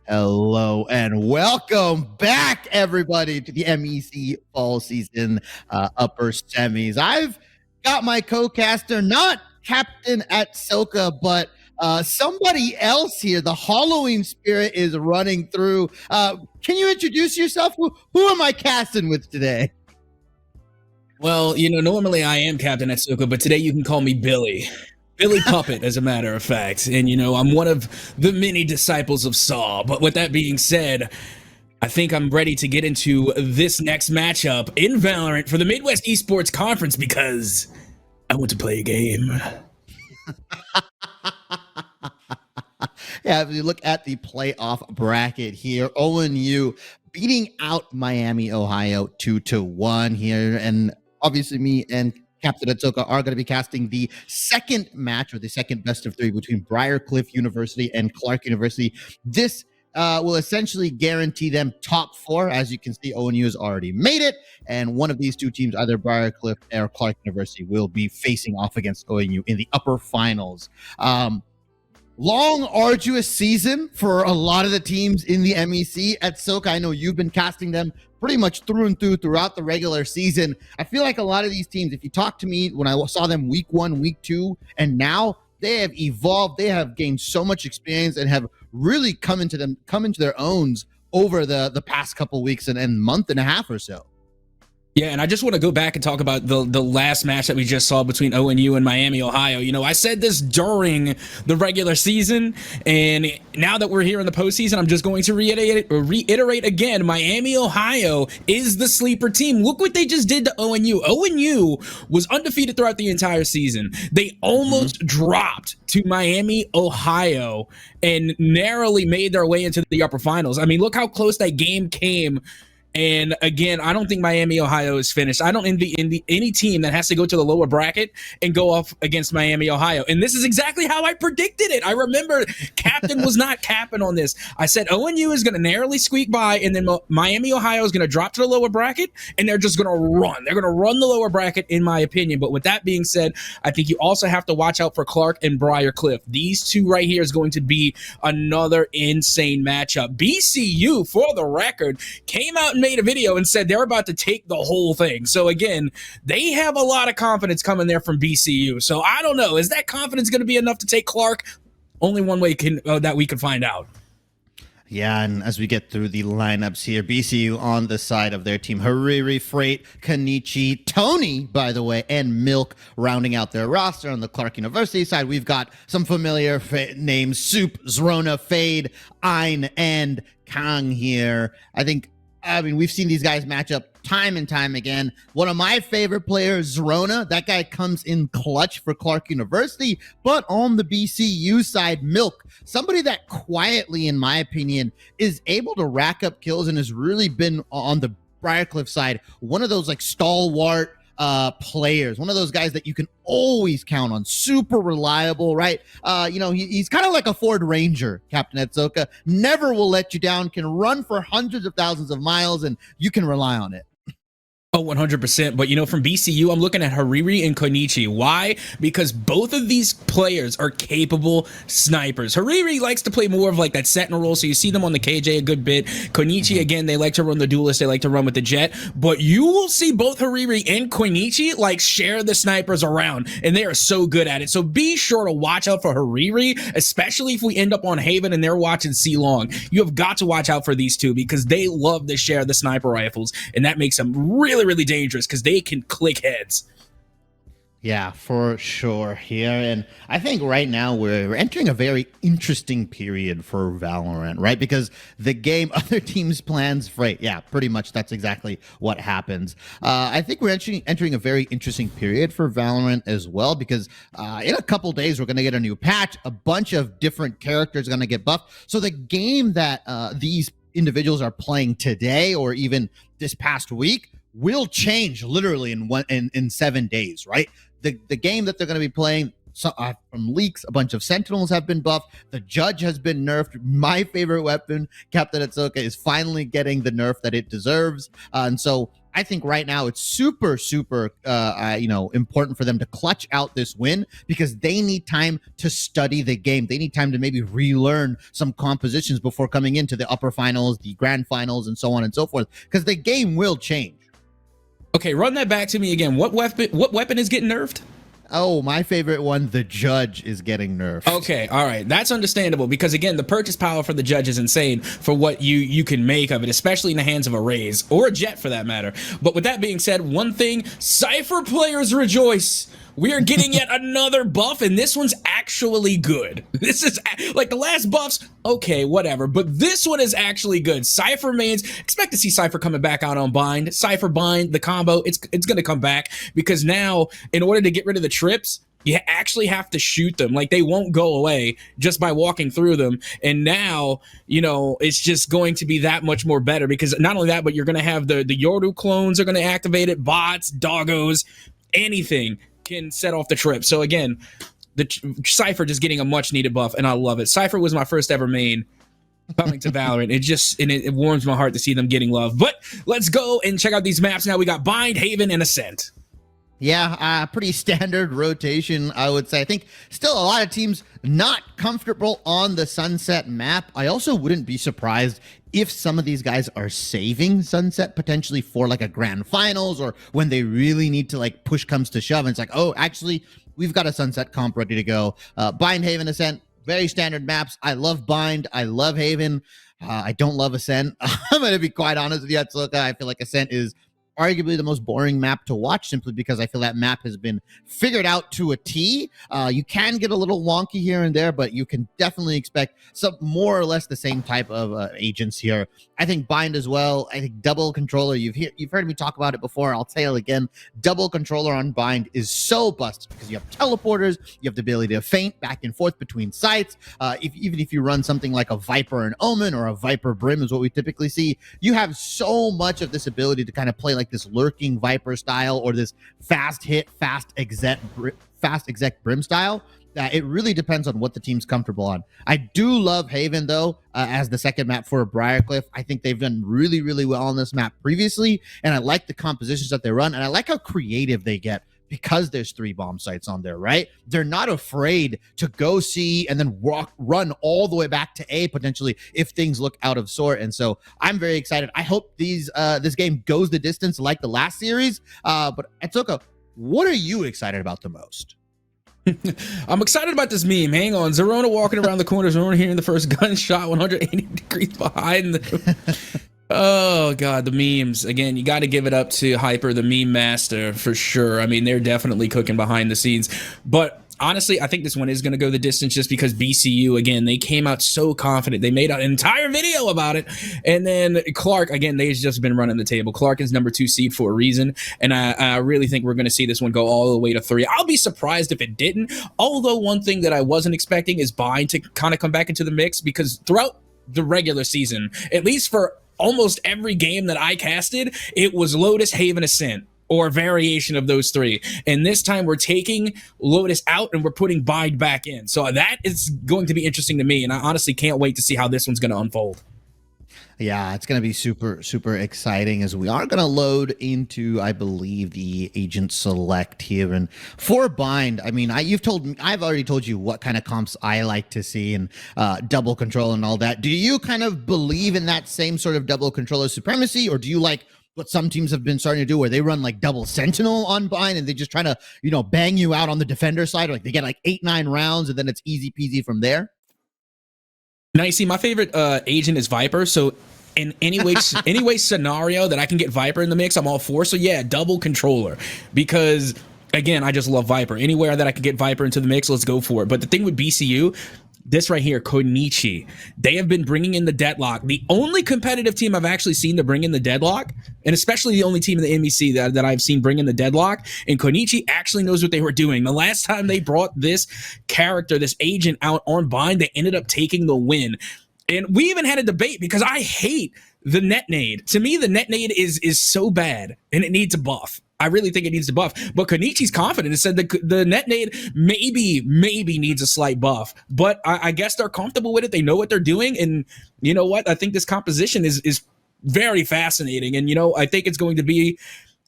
Hello and welcome back, everybody, to the MEC fall season upper semis. I've got my co-caster, not Captain at Soka, but somebody else here. The Halloween spirit is running through. Can you introduce yourself? Who am I casting with today? Well, normally I am Captain Atsuko, but today you can call me Billy. Billy Puppet, as a matter of fact. And, I'm one of the many disciples of Saw. But with that being said, I think I'm ready to get into this next matchup in Valorant for the Midwest Esports Conference because I want to play a game. Yeah, if you look at the playoff bracket here, ONU beating out Miami, Ohio 2-1 here. And obviously me and Captain Atsuka are going to be casting the second match, or the second best of three, between Briar University and Clarke University. This will essentially guarantee them top four. As you can see, ONU has already made it, and one of these two teams, either Briar or Clarke University, will be facing off against ONU in the upper finals. Long, arduous season for a lot of the teams in the MEC at Soka. I know you've been casting them pretty much through and through throughout the regular season. I feel like a lot of these teams, if you talk to me when I saw them week 1, week 2, and now they have evolved, they have gained so much experience and have really come into their owns over the past couple weeks and month and a half or so. Yeah, and I just want to go back and talk about the last match that we just saw between ONU and Miami, Ohio. I said this during the regular season, and now that we're here in the postseason, I'm just going to reiterate again. Miami, Ohio is the sleeper team. Look what they just did to ONU. ONU was undefeated throughout the entire season. They almost dropped to Miami, Ohio, and narrowly made their way into the upper finals. I mean, look how close that game came. And again, I don't think Miami, Ohio is finished. I don't envy any team that has to go to the lower bracket and go off against Miami, Ohio. And this is exactly how I predicted it. I remember Captain was not capping on this. I said ONU is going to narrowly squeak by, and then Miami, Ohio is going to drop to the lower bracket, and they're just going to run. They're going to run the lower bracket, in my opinion. But with that being said, I think you also have to watch out for Clarke and Briar. These two right here is going to be another insane matchup. BCU, for the record, came out and made a video and said they're about to take the whole thing. So again, they have a lot of confidence coming there from BCU. So I don't know. Is that confidence going to be enough to take Clarke? Only one way that we can find out. Yeah, and as we get through the lineups here, BCU on the side of their team, Hariri, Freight, Kenichi, Tony, by the way, and Milk rounding out their roster. On the Clarke University side, we've got some familiar names: Soup, Zrona, Fade, Ein, and Kang here. I mean, we've seen these guys match up time and time again. One of my favorite players, Zrona, that guy comes in clutch for Clarke University. But on the BCU side, Milk, somebody that quietly, in my opinion, is able to rack up kills and has really been on the Briarcliff side, one of those like stalwart players, one of those guys that you can always count on, super reliable, right? He's kind of like a Ford Ranger, Captain Atsuka, never will let you down, can run for hundreds of thousands of miles, and you can rely on it. Oh, 100%. But, from BCU, I'm looking at Hariri and Konichi. Why? Because both of these players are capable snipers. Hariri likes to play more of like that sentinel role, so you see them on the KJ a good bit. Konichi, again, they like to run the duelist. They like to run with the jet. But you will see both Hariri and Konichi like share the snipers around, and they are so good at it. So be sure to watch out for Hariri, especially if we end up on Haven and they're watching C-Long. You have got to watch out for these two because they love to share the sniper rifles, and that makes them really dangerous because they can click heads. Yeah, for sure here. And I think right now we're entering a very interesting period for Valorant, right? Because the game, other teams' plans, right? Yeah, pretty much that's exactly what happens. I think we're entering a very interesting period for Valorant as well, because in a couple days, we're going to get a new patch. A bunch of different characters are going to get buffed. So the game that these individuals are playing today, or even this past week, will change literally in 7 days, right? The game that they're going to be playing, from leaks, a bunch of Sentinels have been buffed. The Judge has been nerfed. My favorite weapon, Captain Atsuka, is finally getting the nerf that it deserves. And so I think right now it's super, super, important for them to clutch out this win because they need time to study the game. They need time to maybe relearn some compositions before coming into the upper finals, the grand finals, and so on and so forth. Because the game will change. Okay, run that back to me again. What weapon is getting nerfed? Oh, my favorite one, the judge is getting nerfed. Okay, all right. That's understandable because, again, the purchase power for the judge is insane for what you can make of it, especially in the hands of a Raze or a Jet for that matter. But with that being said, one thing, Cypher players rejoice. We are getting yet another buff, and this one's actually good. This is like the last buffs, okay, whatever, but this one is actually good. Cypher mains, expect to see Cypher coming back out on Bind. Cypher Bind, the combo, it's going to come back because now, in order to get rid of the trips, you actually have to shoot them. Like, they won't go away just by walking through them. And now, it's just going to be that much more better because not only that, but you're going to have the Yordu clones are going to activate it, bots, doggos, anything can set off the trip. So again, the Cypher just getting a much needed buff, and I love it. Cypher was my first ever main coming to Valorant. It warms my heart to see them getting love. But let's go and check out these maps now. We got Bind, Haven, and Ascent. Yeah, pretty standard rotation, I would say. I think still a lot of teams not comfortable on the Sunset map. I also wouldn't be surprised if some of these guys are saving Sunset potentially for like a grand finals or when they really need to like push comes to shove. And it's like, oh, actually, we've got a Sunset comp ready to go. Bind, Haven, Ascent, very standard maps. I love Bind. I love Haven. I don't love Ascent. I'm going to be quite honest with you, Atsuka. I feel like Ascent is arguably the most boring map to watch simply because I feel that map has been figured out to a T. You can get a little wonky here and there, but you can definitely expect some more or less the same type of agents here. I think Bind as well. I think double controller. You've heard me talk about it before. I'll tell you again. Double controller on Bind is so busted because you have teleporters. You have the ability to feint back and forth between sites. Even if you run something like a Viper and Omen or a Viper Brim is what we typically see, you have so much of this ability to kind of play like this lurking Viper style or this fast hit, fast exec Brim style. It really depends on what the team's comfortable on. I do love Haven, though, as the second map for Briar. I think they've done really, really well on this map previously, and I like the compositions that they run, and I like how creative they get because there's 3 bomb sites on there, right? They're not afraid to go C and then run all the way back to A, potentially, if things look out of sort, and so I'm very excited. I hope this game goes the distance like the last series, but Atsuka, what are you excited about the most? I'm excited about this meme. Hang on. Zerona walking around the corner. Zerona hearing the first gunshot 180 degrees behind the... Oh, God, the memes. Again, you got to give it up to Hyper, the meme master, for sure. I mean, they're definitely cooking behind the scenes. But honestly, I think this one is going to go the distance just because BCU, again, they came out so confident. They made an entire video about it. And then Clarke, again, they've just been running the table. Clarke is number 2 seed for a reason. And I really think we're going to see this one go all the way to 3. I'll be surprised if it didn't. Although one thing that I wasn't expecting is Bind to kind of come back into the mix because throughout the regular season, at least for almost every game that I casted, it was Lotus, Haven, Ascent, or a variation of those 3. And this time we're taking Lotus out and we're putting Bind back in. So that is going to be interesting to me. And I honestly can't wait to see how this one's going to unfold. Yeah, it's going to be super, super exciting as we are going to load into, I believe, the agent select here. And for Bind, I mean, I've already told you what kind of comps I like to see and double control and all that. Do you kind of believe in that same sort of double controller supremacy, or do you like what some teams have been starting to do where they run like double sentinel on Bind and they just try to, bang you out on the defender side? Like they get like 8-9 rounds and then it's easy peasy from there. Now, you see, my favorite agent is Viper, so in any way scenario that I can get Viper in the mix, I'm all for. So yeah, double controller, because again, I just love Viper. Anywhere that I can get Viper into the mix, let's go for it. But the thing with BCU, this right here, Konichi, they have been bringing in the deadlock. The only competitive team I've actually seen to bring in the deadlock, and especially the only team in the MEC that I've seen bring in the deadlock, and Konichi actually knows what they were doing. The last time they brought this character, this agent out on Bind, they ended up taking the win. And we even had a debate because I hate the net nade. To me, the net nade is so bad and it needs a buff. I really think it needs a buff. But Konichi's confident and said the net nade maybe needs a slight buff. But I guess they're comfortable with it. They know what they're doing. And you know what? I think this composition is very fascinating. And, I think it's going to be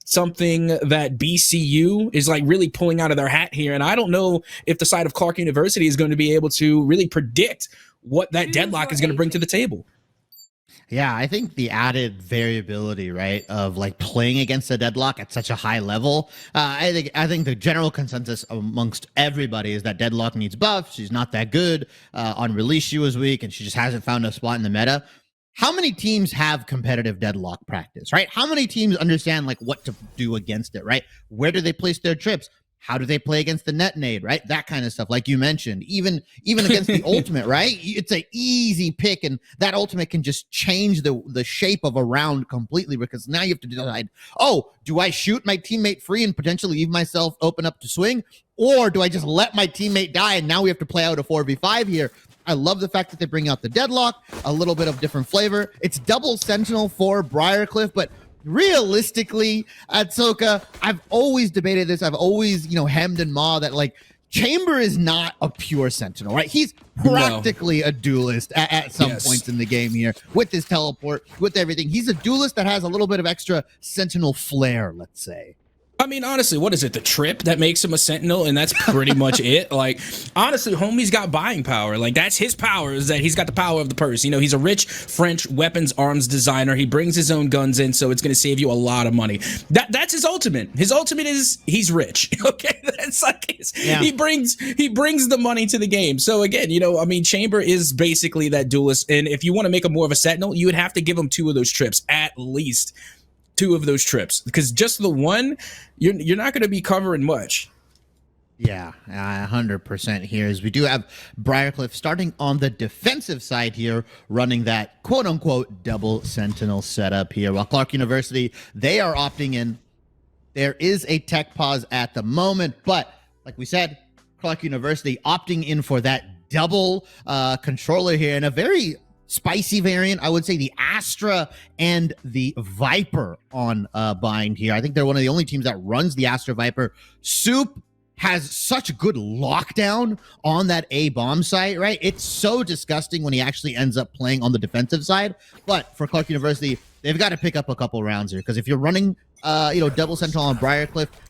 something that BCU is like really pulling out of their hat here. And I don't know if the side of Clarke University is going to be able to really predict what that deadlock is going to bring to the table. Yeah, I think the added variability, right, of like playing against a deadlock at such a high level. I think the general consensus amongst everybody is that deadlock needs buff. She's not that good. On release, she was weak, and she just hasn't found a spot in the meta. How many teams have competitive deadlock practice, right? How many teams understand like what to do against it, right? Where do they place their trips? How do they play against the net nade, right? That kind of stuff, like you mentioned. Even against the ultimate, right? It's an easy pick, and that ultimate can just change the shape of a round completely, because now you have to decide, oh, do I shoot my teammate free and potentially leave myself open up to swing? Or do I just let my teammate die, and now we have to play out a 4v5 here? I love the fact that they bring out the deadlock, a little bit of different flavor. It's double sentinel for Briar, but realistically, Ahsoka, I've always debated this. I've always, hemmed and mawed that like Chamber is not a pure sentinel, right? He's practically a duelist at some points in the game here with his teleport, with everything. He's a duelist that has a little bit of extra sentinel flair, let's say. I mean, honestly, what is it? The trip that makes him a sentinel, and that's pretty much it. Like, honestly, homie's got buying power. Like, that's his power, is that he's got the power of the purse. He's a rich French weapons arms designer. He brings his own guns in, so it's going to save you a lot of money. That's his ultimate. His ultimate is he's rich. Okay, that's like he brings the money to the game. So again, Chamber is basically that duelist, and if you want to make him more of a sentinel, you would have to give him 2 of those trips at least. 2 of those trips, because just the one, you're not going to be covering much. Yeah, 100% here, as we do have Briar starting on the defensive side here, running that quote-unquote double sentinel setup here, while Clarke University, they are opting in. There is a tech pause at the moment, but like we said, Clarke University opting in for that double controller here in a very spicy variant. I would say the Astra and the Viper on bind here. I think they're one of the only teams that runs the Astra Viper. Soup has such good lockdown on that A bomb site, right? It's so disgusting when he actually ends up playing on the defensive side. But for Clarke University, they've got to pick up a couple rounds here, because if you're running double sentinel on Briar,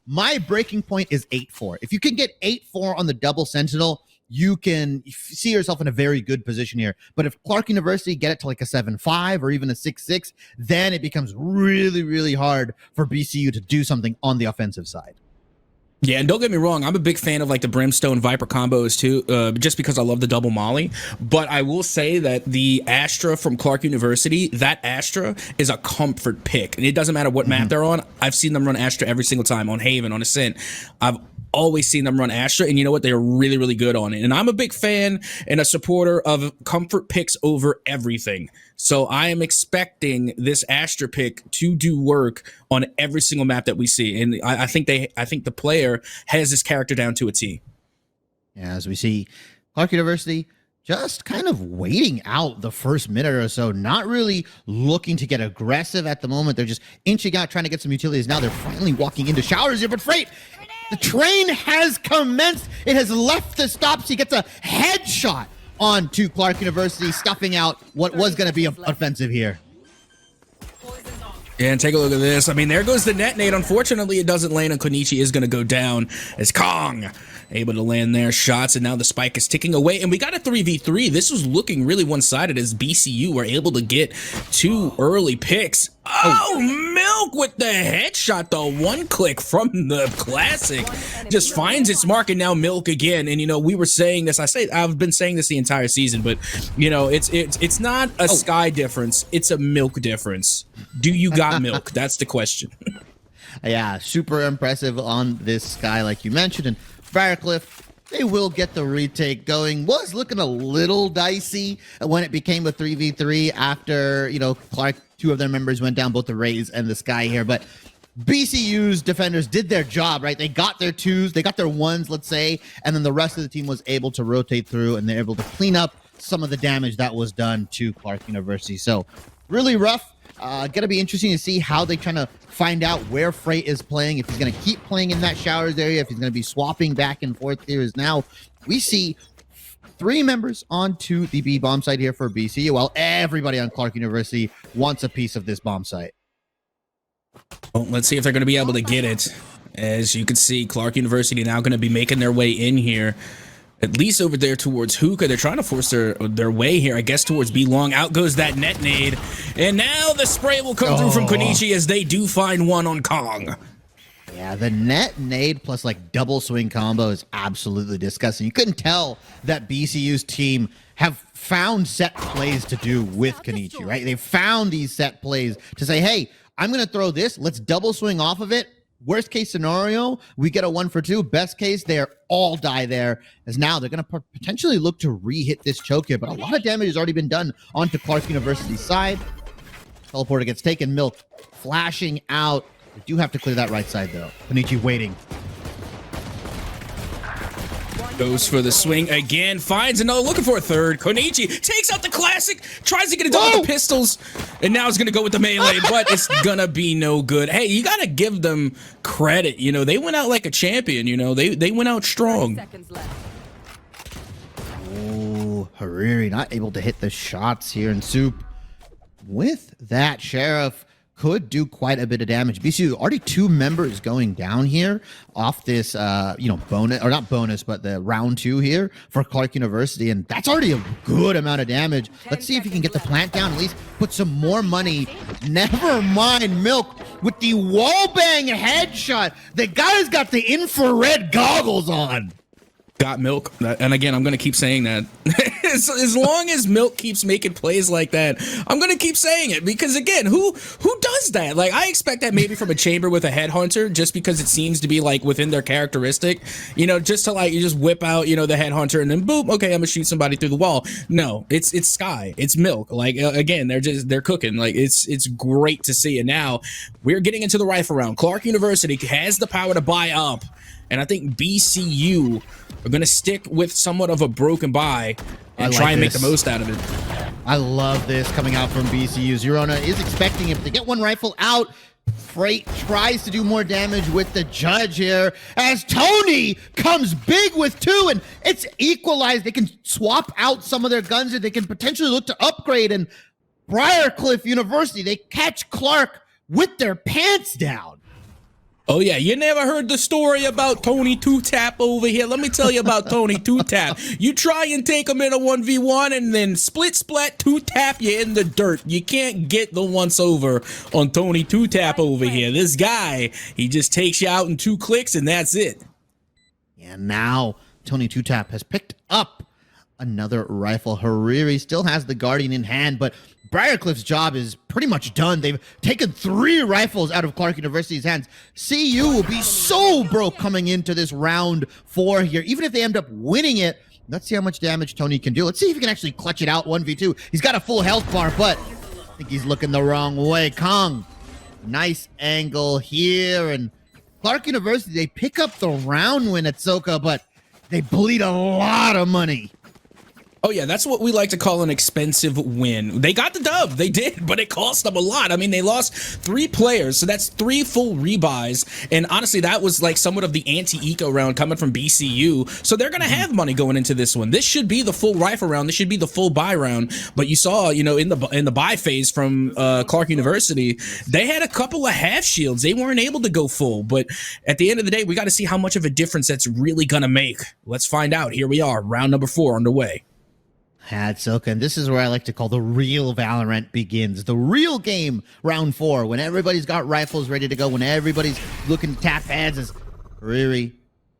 my breaking point is 8-4. If you can get 8-4 on the double sentinel, you can see yourself in a very good position here. But if Clarke University get it to like a 7-5 or even a 6-6, then it becomes really, really hard for BCU to do something on the offensive side. Yeah, and don't get me wrong, I'm a big fan of like the Brimstone Viper combos too, just because I love the double molly. But I will say that the Astra from Clarke University, that Astra is a comfort pick. And it doesn't matter what map they're on. I've seen them run Astra every single time on Haven, on Ascent. I've always seen them run Astra, and you know what? They're really, really good on it. And I'm a big fan and a supporter of comfort picks over everything. So I am expecting this Astra pick to do work on every single map that we see. And I think the player has this character down to a T. Yeah, as we see Clarke University just kind of waiting out the first minute or so, not really looking to get aggressive at the moment. They're just inching out, trying to get some utilities. Now they're finally walking into showers here, but Freight, the train has commenced. It has left the stops. He gets a headshot onto Clarke University, stuffing out what was going to be offensive here. Yeah, and take a look at this. I mean, there goes the net nade. Unfortunately, it doesn't land, and Konichi is going to go down as Kong able to land their shots, and now the spike is ticking away, and we got a 3v3. This was looking really one-sided as BCU were able to get 2 early picks. Oh, Milk with the headshot, though. 1 click from the classic just finds its mark, and now Milk again. And we were saying this. I've been saying this the entire season, but it's not a sky difference. It's a Milk difference. Do you got Milk? That's the question. Yeah, super impressive on this guy, like you mentioned. And Briarcliff, they will get the retake going. Was looking a little dicey when it became a 3v3 after, Clarke, 2 of their members went down, both the Rays and the Sky here. But BCU's defenders did their job, right? They got their 2s, they got their 1s, let's say, and then the rest of the team was able to rotate through, and they're able to clean up some of the damage that was done to Clarke University. So really rough. Gonna be interesting to see how they trying to find out where Freight is playing, if he's gonna keep playing in that showers area, if he's gonna be swapping back and forth here. Is now we see 3 members onto the B bomb site here for BCU, while everybody on Clarke University wants a piece of this bomb site. Well, let's see if they're going to be able to get it. As you can see, Clarke University now going to be making their way in here. At least over there towards Hookah. They're trying to force their way here, I guess, towards B long. Out goes that net nade. And now the spray will come through from Konichi as they do find one on Kong. Yeah, the net nade plus like double swing combo is absolutely disgusting. You couldn't tell that BCU's team have found set plays to do with Konichi, right? They've found these set plays to say, hey, I'm going to throw this. Let's double swing off of it. Worst case scenario, we get a 1 for 2. Best case, they all die there. As now they're going to potentially look to re-hit this choke here, but a lot of damage has already been done onto Clarke University's side. Teleporter gets taken. Milk flashing out. We do have to clear that right side, though. Konichi waiting. Goes for the swing again. Finds another. Looking for a third. Konichi takes out the classic. Tries to get it done with the pistols. And now it's going to go with the melee. But it's going to be no good. Hey, you got to give them credit. You know, they went out like a champion. You know, they went out strong. Oh, Hariri not able to hit the shots here. And Soup, with that, Sheriff could do quite a bit of damage. BCU already 2 members going down here off this, bonus, or not bonus, but the round 2 here for Clarke University. And that's already a good amount of damage. Let's see if he can get the plant down, at least put some more money. Never mind Milk with the wallbang headshot. The guy's got the infrared goggles on. Got Milk, and again, I'm going to keep saying that. as long as Milk keeps making plays like that, I'm going to keep saying it, because again, who does that? Like, I expect that maybe from a chamber with a headhunter, just because it seems to be like within their characteristic, you know, just to like, you just whip out, you know, the headhunter and then boop, okay, I'm gonna shoot somebody through the wall. No, it's Sky, it's Milk. Like, again, they're cooking. Like, it's great to see. And now we're getting into the rifle round. Clarke University has the power to buy up, and I think BCU are going to stick with somewhat of a broken buy and try and make the most out of it. I love this coming out from BCU. Zerona is expecting him to get one rifle out. Freight tries to do more damage with the judge here as Tony comes big with 2, and it's equalized. They can swap out some of their guns and they can potentially look to upgrade. And Briar University, they catch Clarke with their pants down. Oh, yeah, you never heard the story about Tony Two-Tap over here. Let me tell you about Tony Two-Tap. You try and take him in a 1v1 and then split, two-tap you in the dirt. You can't get the once-over on Tony Two-Tap over here. This guy, he just takes you out in 2 clicks and that's it. And now Tony Two-Tap has picked up another rifle. Hariri still has the Guardian in hand, but Briarcliff's job is pretty much done. They've taken 3 rifles out of Clarke University's hands. CU will be so broke coming into this round 4 here. Even if they end up winning it, let's see how much damage Tony can do. Let's see if he can actually clutch it out 1v2. He's got a full health bar, but I think he's looking the wrong way. Kong, nice angle here. And Clarke University, they pick up the round win at Soka, but they bleed a lot of money. Oh, yeah, that's what we like to call an expensive win. They got the dub. They did, but it cost them a lot. I mean, they lost 3 players, so that's 3 full rebuys. And honestly, that was like somewhat of the anti-eco round coming from BCU. So they're going to have money going into this one. This should be the full rifle round. This should be the full buy round. But you saw, you know, in the buy phase from Clarke University, they had a couple of half shields. They weren't able to go full. But at the end of the day, we got to see how much of a difference that's really going to make. Let's find out. Here we are, round number 4 underway. Had Soka, and this is where I like to call the real Valorant begins. The real game, round 4, when everybody's got rifles ready to go, when everybody's looking to tap heads, as Riri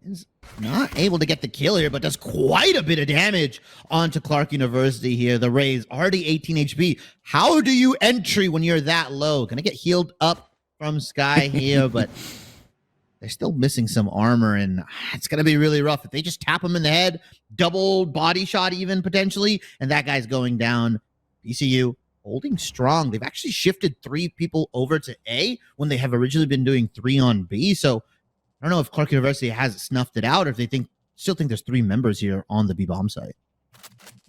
is not able to get the kill here, but does quite a bit of damage onto Clarke University here. The Rays, already 18 HP. How do you entry when you're that low? Gonna get healed up from Sky here, but they're still missing some armor, and it's going to be really rough. If they just tap him in the head, double body shot even potentially, and that guy's going down. BCU holding strong. They've actually shifted 3 people over to A when they have originally been doing 3 on B. So I don't know if Clarke University has snuffed it out, or if they still think there's 3 members here on the B bomb site.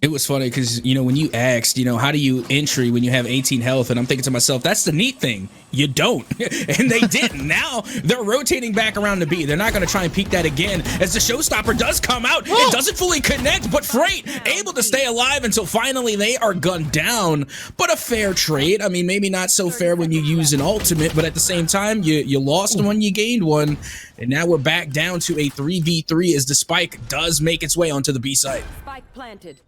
It was funny because, you know, when you asked, you know, how do you entry when you have 18 health? And I'm thinking to myself, that's the neat thing. You don't. And they didn't. Now they're rotating back around to B. They're not going to try and peek that again as the showstopper does come out. It doesn't fully connect, but Freight able to stay alive until finally they are gunned down. But a fair trade. I mean, maybe not so fair when you use an ultimate, but at the same time, you lost one, you gained one. And now we're back down to a 3v3 as the spike does make its way onto the B site. Spike planted.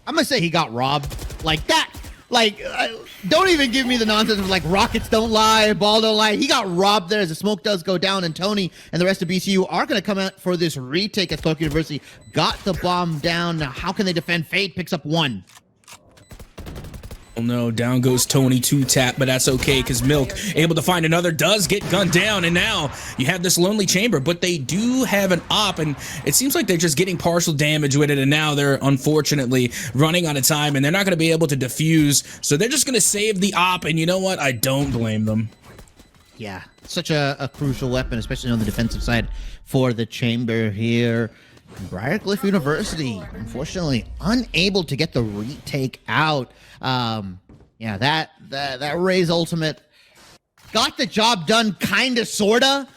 I'm gonna say he got robbed like that. Like, don't even give me the nonsense of like rockets don't lie, ball don't lie. He got robbed there as the smoke does go down, and Tony and the rest of BCU are gonna come out for this retake as Clarke University got the bomb down. Now, how can they defend? Fade picks up one. Oh no, down goes Tony 2-tap, but that's okay because Milk able to find another, does get gunned down, and now you have this lonely chamber, but they do have an op, and it seems like they're just getting partial damage with it, and now they're unfortunately running out of time, and they're not going to be able to defuse, so they're just going to save the op, and you know what? I don't blame them. Yeah, such a crucial weapon, especially on the defensive side for the chamber here. Briar University, unfortunately, unable to get the retake out. Yeah, that Ray's ultimate got the job done, kinda, sorta.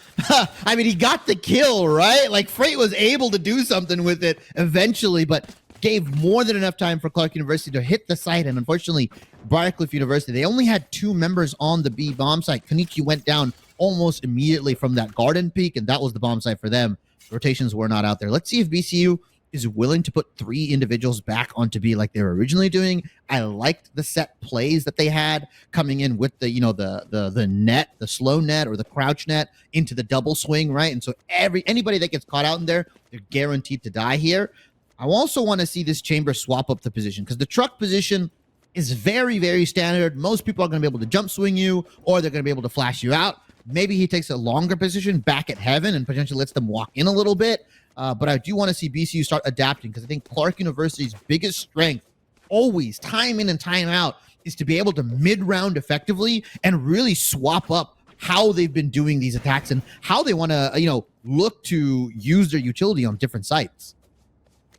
I mean, he got the kill, right? Like, Freight was able to do something with it eventually, but gave more than enough time for Clarke University to hit the site, and unfortunately, Briar University, they only had 2 members on the B bomb site. Konichi went down almost immediately from that garden peak, and that was the bomb site for them. Rotations were not out there. Let's see if BCU is willing to put 3 individuals back onto B like they were originally doing. I liked the set plays that they had coming in with the, you know, the net, the slow net or the crouch net into the double swing, right? And so anybody that gets caught out in there, they're guaranteed to die here. I also want to see this chamber swap up the position because the truck position is very, very standard. Most people are going to be able to jump swing you, or they're going to be able to flash you out. Maybe he takes a longer position back at heaven and potentially lets them walk in a little bit. But I do want to see BCU start adapting because I think Clarke University's biggest strength, always, time in and time out, is to be able to mid-round effectively and really swap up how they've been doing these attacks and how they want to, you know, look to use their utility on different sites.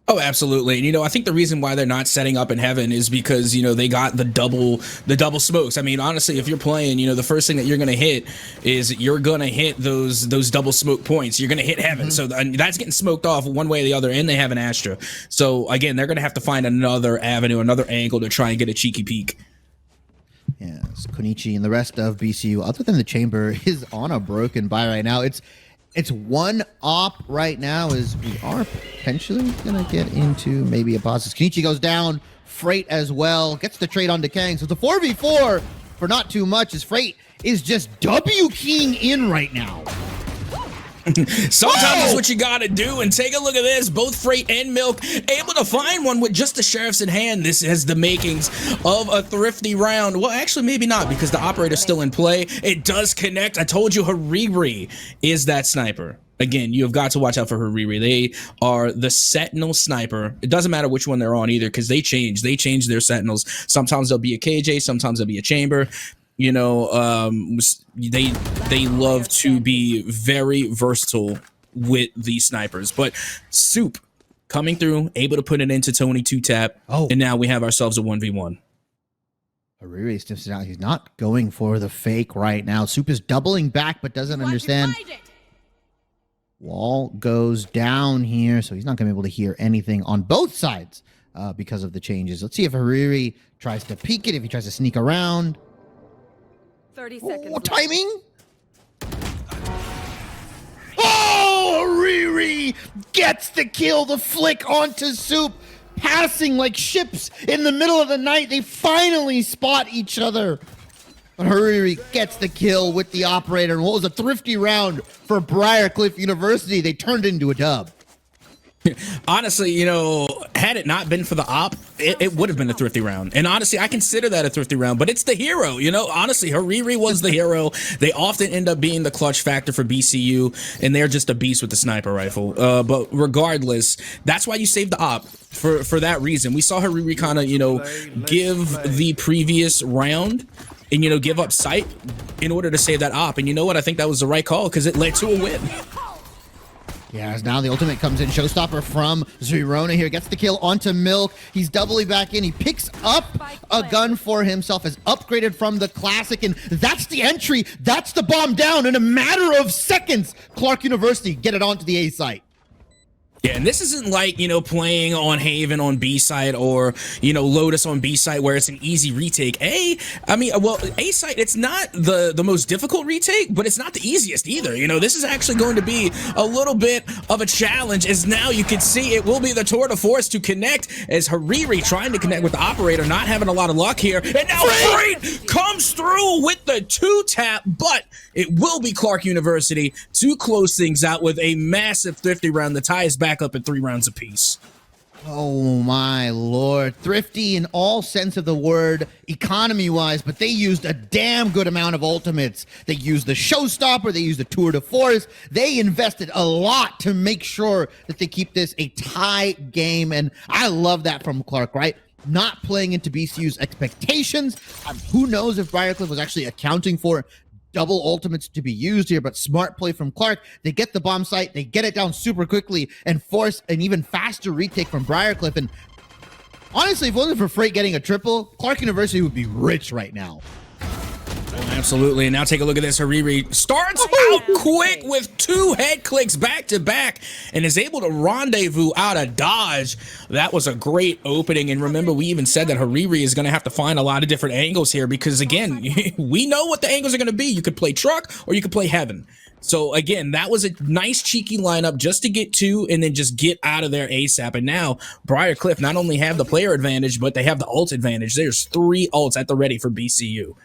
Oh, absolutely. And, you know, I think the reason why they're not setting up in heaven is because, you know, they got the double smokes. I mean, honestly, if you're playing, you know, the first thing that you're going to hit is you're going to hit those double smoke points. You're going to hit heaven. So that's getting smoked off one way or the other, and they have an Astra. So, again, they're going to have to find another avenue, another angle to try and get a cheeky peek. Yes, Konichi and the rest of BCU, other than the chamber, is on a broken buy right now. It's one op right now as we are potentially going to get into maybe a boss. Konichi goes down, Freight as well, gets the trade on Kang. So it's a 4v4 for not too much as Freight is just W-keying in right now. Sometimes that's what you gotta do, and take a look at this. Both Freight and Milk able to find one with just the sheriffs in hand. This has the makings of a thrifty round. Well, actually, maybe not, because the operator's still in play. It does connect. I told you Hariri is that sniper. Again, you have got to watch out for Hariri. They are the Sentinel sniper. It doesn't matter which one they're on either, because they change their Sentinels. Sometimes they'll be a KJ, sometimes they'll be a chamber. You know, they love to be very versatile with these snipers. But Soup coming through, able to put it into Tony 2-tap, and now we have ourselves a 1v1. Hariri sniffs it out. He's not going for the fake right now. Soup is doubling back, but doesn't understand. Wall goes down here, so he's not going to be able to hear anything on both sides because of the changes. Let's see if Hariri tries to peek it, if he tries to sneak around. 30 seconds. Oh, timing! Oh, Hariri gets the kill, the flick onto Soup, passing like ships in the middle of the night. They finally spot each other. But Hariri gets the kill with the operator. And what was a thrifty round for Briar University, they turned into a dub. Honestly, you know, had it not been for the op, it would have been a thrifty round. And honestly, I consider that a thrifty round, but it's the hero, you know? Honestly, Hariri was the hero. They often end up being the clutch factor for BCU, and they're just a beast with the sniper rifle. But regardless, that's why you save the op, for that reason. We saw Hariri kind of, you know, give the previous round and, you know, give up sight in order to save that op. And you know what? I think that was the right call because it led to a win. Yeah, as now the ultimate comes in. Showstopper from Zerona here. Gets the kill onto Milk. He's doubly back in. He picks up a gun for himself. As upgraded from the Classic. And that's the entry. That's the bomb down in a matter of seconds. Clarke University get it onto the A site. Yeah, and this isn't like, you know, playing on Haven on B side or, you know, Lotus on B side where it's an easy retake. A side, it's not the most difficult retake, but it's not the easiest either. You know, this is actually going to be a little bit of a challenge, as now you can see it will be the tour de force to connect, as Hariri trying to connect with the operator, not having a lot of luck here. And now Freight comes through with the 2-tap, but it will be Clarke University to close things out with a massive Thrifty round. The tie is back up at 3 rounds apiece. Oh my lord. Thrifty in all sense of the word, economy-wise, but they used a damn good amount of ultimates. They used the Showstopper, they used the Tour de Force. They invested a lot to make sure that they keep this a tie game, and I love that from Clarke, right? Not playing into BCU's expectations. Who knows if Briarcliff was actually accounting for double ultimates to be used here, but smart play from Clarke. They get the bomb site, they get it down super quickly and force an even faster retake from Briarcliff. And honestly, if it wasn't for Freight getting a triple, Clarke University would be rich right now. Absolutely. And now take a look at this. Hariri starts out quick with 2 head clicks back to back and is able to rendezvous out of dodge. That was a great opening. And remember, we even said that Hariri is going to have to find a lot of different angles here because, again, we know what the angles are going to be. You could play truck or you could play heaven. So, again, that was a nice cheeky lineup just to get 2 and then just get out of there ASAP. And now Briarcliff not only have the player advantage, but they have the ult advantage. There's 3 ults at the ready for BCU.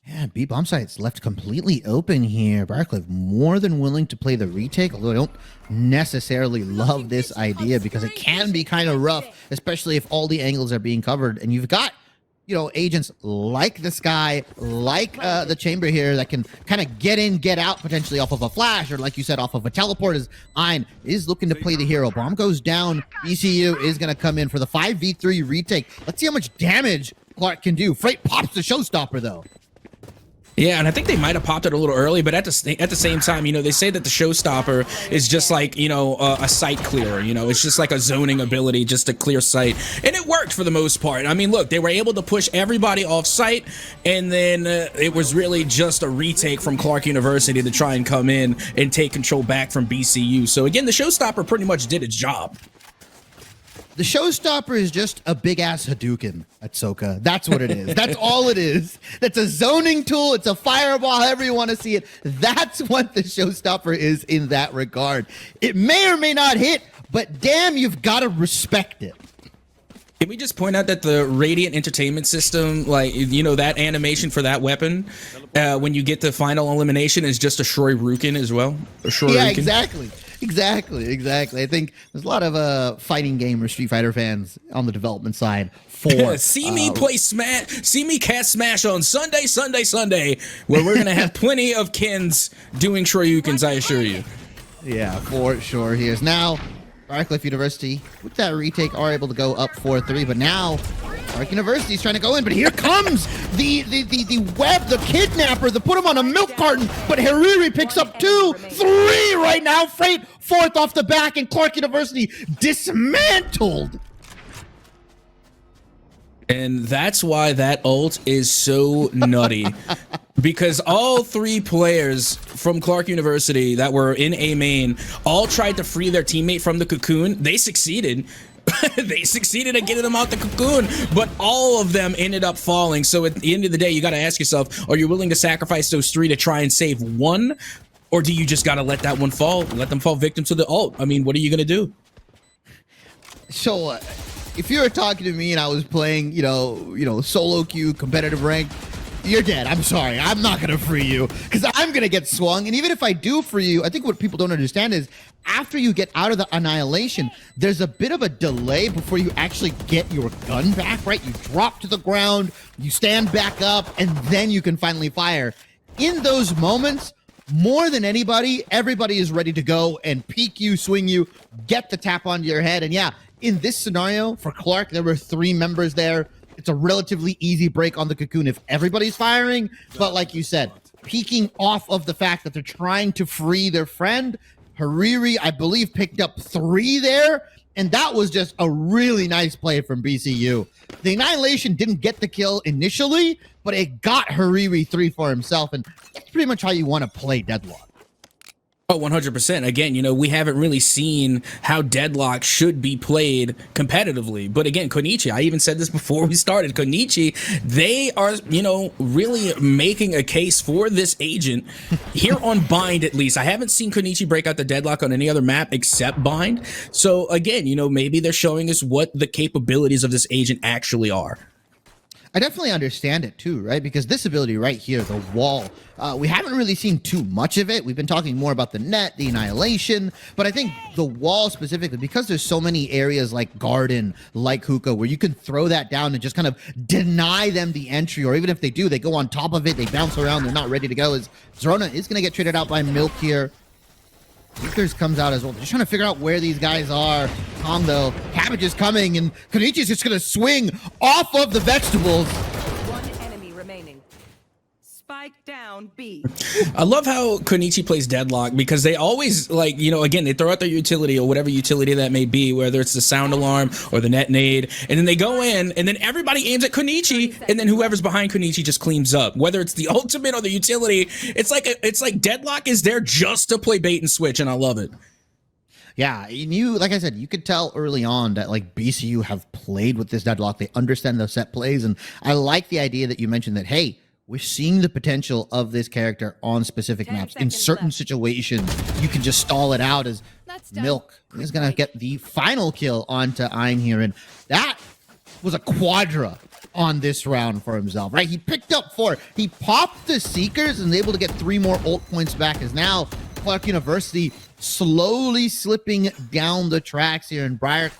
Yeah, B bomb site's left completely open here. Briarcliff more than willing to play the retake, although I don't necessarily love this idea because it can be kind of rough, especially if all the angles are being covered. And you've got, you know, agents like the Sky, like the Chamber here that can kind of get in, get out potentially off of a flash, or like you said, off of a teleport, as Ein is looking to play the hero. Bomb goes down. BCU is going to come in for the 5v3 retake. Let's see how much damage Clarke can do. Freight pops the Showstopper, though. Yeah, and I think they might have popped it a little early, but at the same time, you know, they say that the Showstopper is just like, you know, a sight clearer. You know, it's just like a zoning ability, just to clear sight. And it worked for the most part. I mean, look, they were able to push everybody off site, and then it was really just a retake from Clarke University to try and come in and take control back from BCU. So again, the Showstopper pretty much did its job. The Showstopper is just a big-ass Hadouken at Soka. That's what it is. That's all it is. That's a zoning tool. It's a fireball, however you want to see it. That's what the Showstopper is in that regard. It may or may not hit, but damn, you've got to respect it. Can we just point out that the Radiant Entertainment System, like, you know, that animation for that weapon, when you get the final elimination, is just a Shoryuken as well? Yeah, exactly. Exactly. I think there's a lot of fighting game or Street Fighter fans on the development side for see me play Smash, see me cast Smash on Sunday, where we're gonna have plenty of Kens doing Shoryukens, I assure you. Yeah, for sure. Here's now Briarcliff University with that retake are able to go up 4-3, but now Clarke University is trying to go in, but here comes the web, the kidnapper, the put him on a milk carton, but Hariri picks up 2, 3 right now. Freight 4th off the back, and Clarke University dismantled. And that's why that ult is so nutty. Because all 3 players from Clarke University that were in A main all tried to free their teammate from the cocoon. They succeeded. They succeeded at getting them out the cocoon, but all of them ended up falling. So at the end of the day, you got to ask yourself, are you willing to sacrifice those 3 to try and save 1? Or do you just got to let that one fall, let them fall victim to the ult? I mean, what are you going to do? So if you were talking to me and I was playing, you know, solo queue, competitive rank, you're dead. I'm sorry. I'm not going to free you because I'm going to get swung. And even if I do free you, I think what people don't understand is after you get out of the annihilation, there's a bit of a delay before you actually get your gun back, right? You drop to the ground, you stand back up, and then you can finally fire. In those moments, more than anybody, everybody is ready to go and peek you, swing you, get the tap onto your head. And yeah, in this scenario for Clarke, there were 3 members there. It's a relatively easy break on the cocoon if everybody's firing. But like you said, peeking off of the fact that they're trying to free their friend, Hariri, I believe, picked up 3 there. And that was just a really nice play from BCU. The Annihilation didn't get the kill initially, but it got Hariri 3 for himself. And that's pretty much how you want to play Deadlock. Oh, 100%. Again, we haven't really seen how Deadlock should be played competitively. But again, Konichi, I even said this before we started, Konichi, they are, really making a case for this agent here on Bind, at least. I haven't seen Konichi break out the Deadlock on any other map except Bind. So again, maybe they're showing us what the capabilities of this agent actually are. I definitely understand it too, right? Because this ability right here, the wall, we haven't really seen too much of it. We've been talking more about the net, the Annihilation, but I think the wall specifically, because there's so many areas like Garden, like Hookah, where you can throw that down and just kind of deny them the entry, or even if they do, they go on top of it, they bounce around, they're not ready to go. As Zerona is going to get traded out by Milk here. Vickers comes out as well. They're just trying to figure out where these guys are. Tom, though, Cabbage is coming, and Konichi's just going to swing off of the vegetables. One enemy remaining. Spike down B. I love how Konichi plays Deadlock because they always, again, they throw out their utility or whatever utility that may be, whether it's the sound alarm or the net nade, and then they go in, and then everybody aims at Konichi, and then whoever's behind Konichi just cleans up. Whether it's the ultimate or the utility, it's like Deadlock is there just to play bait and switch, and I love it. Yeah, and like I said, you could tell early on that BCU have played with this Deadlock. They understand the set plays, and I like the idea that you mentioned that, hey, we're seeing the potential of this character on specific maps. In certain situations, you can just stall it out as Milk is going to get the final kill onto Ein here. And that was a quadra on this round for himself, right? He picked up 4. He popped the Seekers and was able to get 3 more ult points back, as now Clarke University slowly slipping down the tracks here in Briar.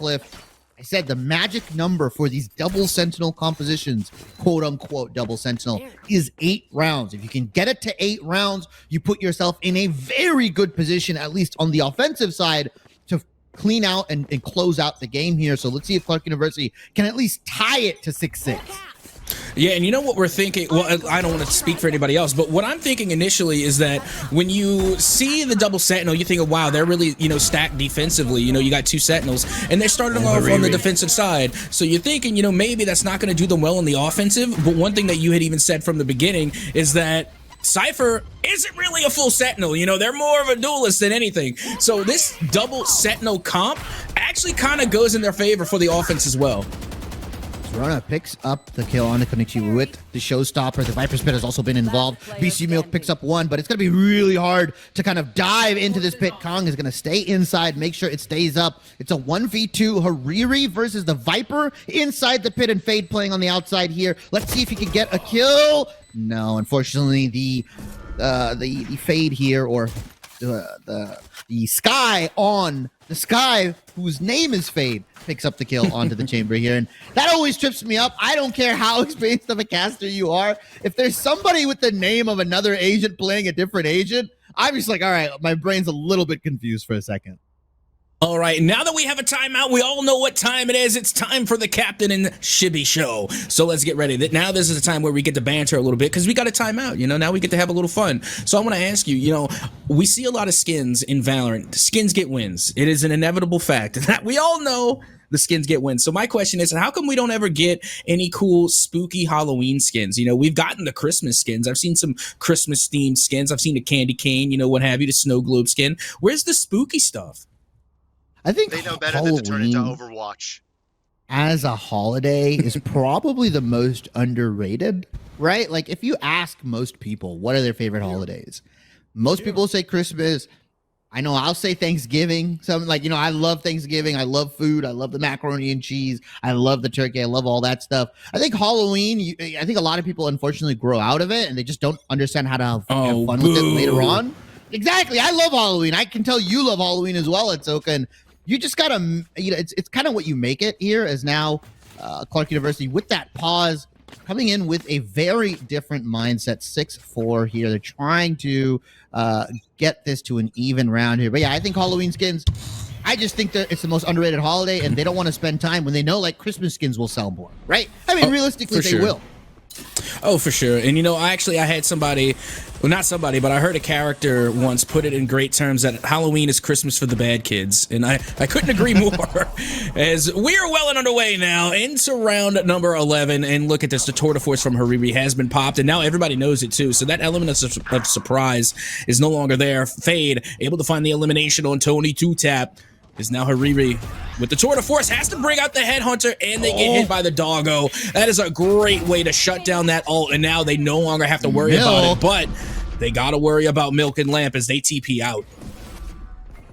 I said the magic number for these double sentinel compositions, quote unquote double sentinel, is 8 rounds. If you can get it to 8 rounds, you put yourself in a very good position, at least on the offensive side, to clean out and close out the game here. So let's see if Clarke University can at least tie it to 6-6. Yeah, and you know what we're thinking? Well, I don't want to speak for anybody else, but what I'm thinking initially is that when you see the double sentinel, you think, oh, wow, they're really, stacked defensively. You got 2 sentinels, and they're starting off on the defensive side. So you're thinking, maybe that's not going to do them well on the offensive. But one thing that you had even said from the beginning is that Cypher isn't really a full sentinel. They're more of a duelist than anything. So this double sentinel comp actually kind of goes in their favor for the offense as well. Rona picks up the kill on the Konichi with the showstopper. The Viper's Pit has also been involved. BC Milk picks up 1, but it's going to be really hard to kind of dive into this pit. Kong is going to stay inside, make sure it stays up. It's a 1v2 Hariri versus the Viper inside the pit, and Fade playing on the outside here. Let's see if he can get a kill. No, unfortunately, the Fade here, or the Sky on the Sky, whose name is Fade, picks up the kill onto the chamber here. And that always trips me up. I don't care how experienced of a caster you are. If there's somebody with the name of another agent playing a different agent, I'm just like, all right, my brain's a little bit confused for a second. All right, now that we have a timeout, we all know what time it is. It's time for the Captain and Shibby show. So let's get ready. Now this is the time where we get to banter a little bit because we got a timeout. Now we get to have a little fun. So I want to ask you, we see a lot of skins in Valorant. Skins get wins. It is an inevitable fact that we all know the skins get wins. So my question is, how come we don't ever get any cool spooky Halloween skins? We've gotten the Christmas skins. I've seen some Christmas themed skins. I've seen the candy cane, what have you, the snow globe skin. Where's the spooky stuff? I think they know better than to turn into Overwatch. As a holiday is probably the most underrated, right? If you ask most people what are their favorite holidays, most people say Christmas. I know I'll say Thanksgiving. Something I love Thanksgiving. I love food. I love the macaroni and cheese. I love the turkey. I love all that stuff. I think Halloween, I think a lot of people unfortunately grow out of it and they just don't understand how to have fun with it later on. Exactly. I love Halloween. I can tell you love Halloween as well, Atsoka. And you just gotta, it's kind of what you make it here, as now Clarke University with that pause coming in with a very different mindset. 6-4 here. They're trying to get this to an even round here. But yeah, I think Halloween skins, I just think that it's the most underrated holiday, and they don't want to spend time when they know Christmas skins will sell more, right? I mean, realistically, they will. Oh, for sure. And you know, I had somebody, well, not somebody, but I heard a character once put it in great terms that Halloween is Christmas for the bad kids. And I couldn't agree more. As we're well and underway now into round number 11. And look at this, the tour de force from Hariri has been popped, and now everybody knows it too. So that element of surprise is no longer there. Fade, able to find the elimination on Tony 2-tap. Is now Hariri with the tour de force, has to bring out the headhunter, and they get hit by the doggo. That is a great way to shut down that ult, and now they no longer have to worry about it, but they gotta worry about Milk and Lamp as they TP out.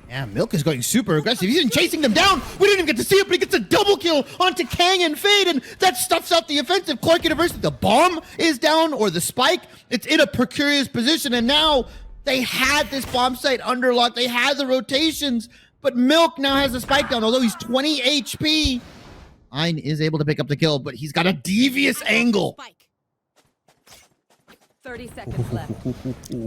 Yeah, Milk is going super aggressive. He's even chasing them down. We didn't even get to see it, but he gets a double kill onto Kang and Fade, and that stuffs out the offensive. Clarke University, the bomb is down, or the spike. It's in a precarious position, and now they had this bomb site under lock. They had the rotations, but Milk now has a spike down, although he's 20 HP. Ein is able to pick up the kill, but he's got a devious angle. 30 seconds left.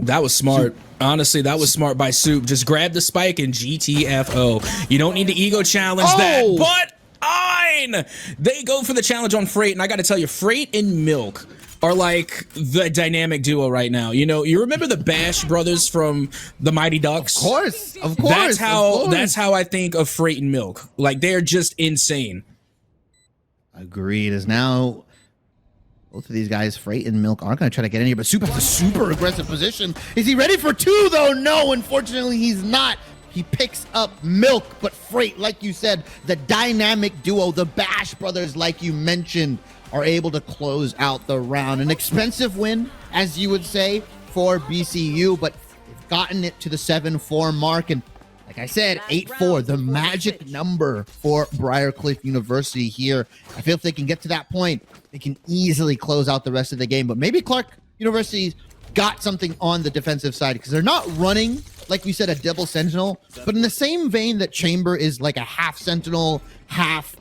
That was smart. Honestly, that was smart by Soup. Just grab the spike and GTFO. You don't need to ego challenge that, but Ein! They go for the challenge on Freight, and I gotta tell you, Freight and Milk are like the dynamic duo right now. You know, you remember the Bash brothers from the Mighty Ducks? Of course. That's how I think of Freight and Milk. Like, they're just insane. Agreed. Is now both of these guys, Freight and Milk, aren't going to try to get in here, but Soup has a super aggressive position. Is he ready for two, though? No, unfortunately, he's not. He picks up Milk, but Freight, like you said, the dynamic duo, the Bash brothers, like you mentioned, are able to close out the round. An expensive win, as you would say, for BCU, but they've gotten it to the 7-4 mark. And like I said, 8-4, the magic number for Briar University here. I feel if they can get to that point, they can easily close out the rest of the game. But maybe Clarke University's got something on the defensive side, because they're not running, like we said, a double sentinel, but in the same vein that Chamber is like a half sentinel, half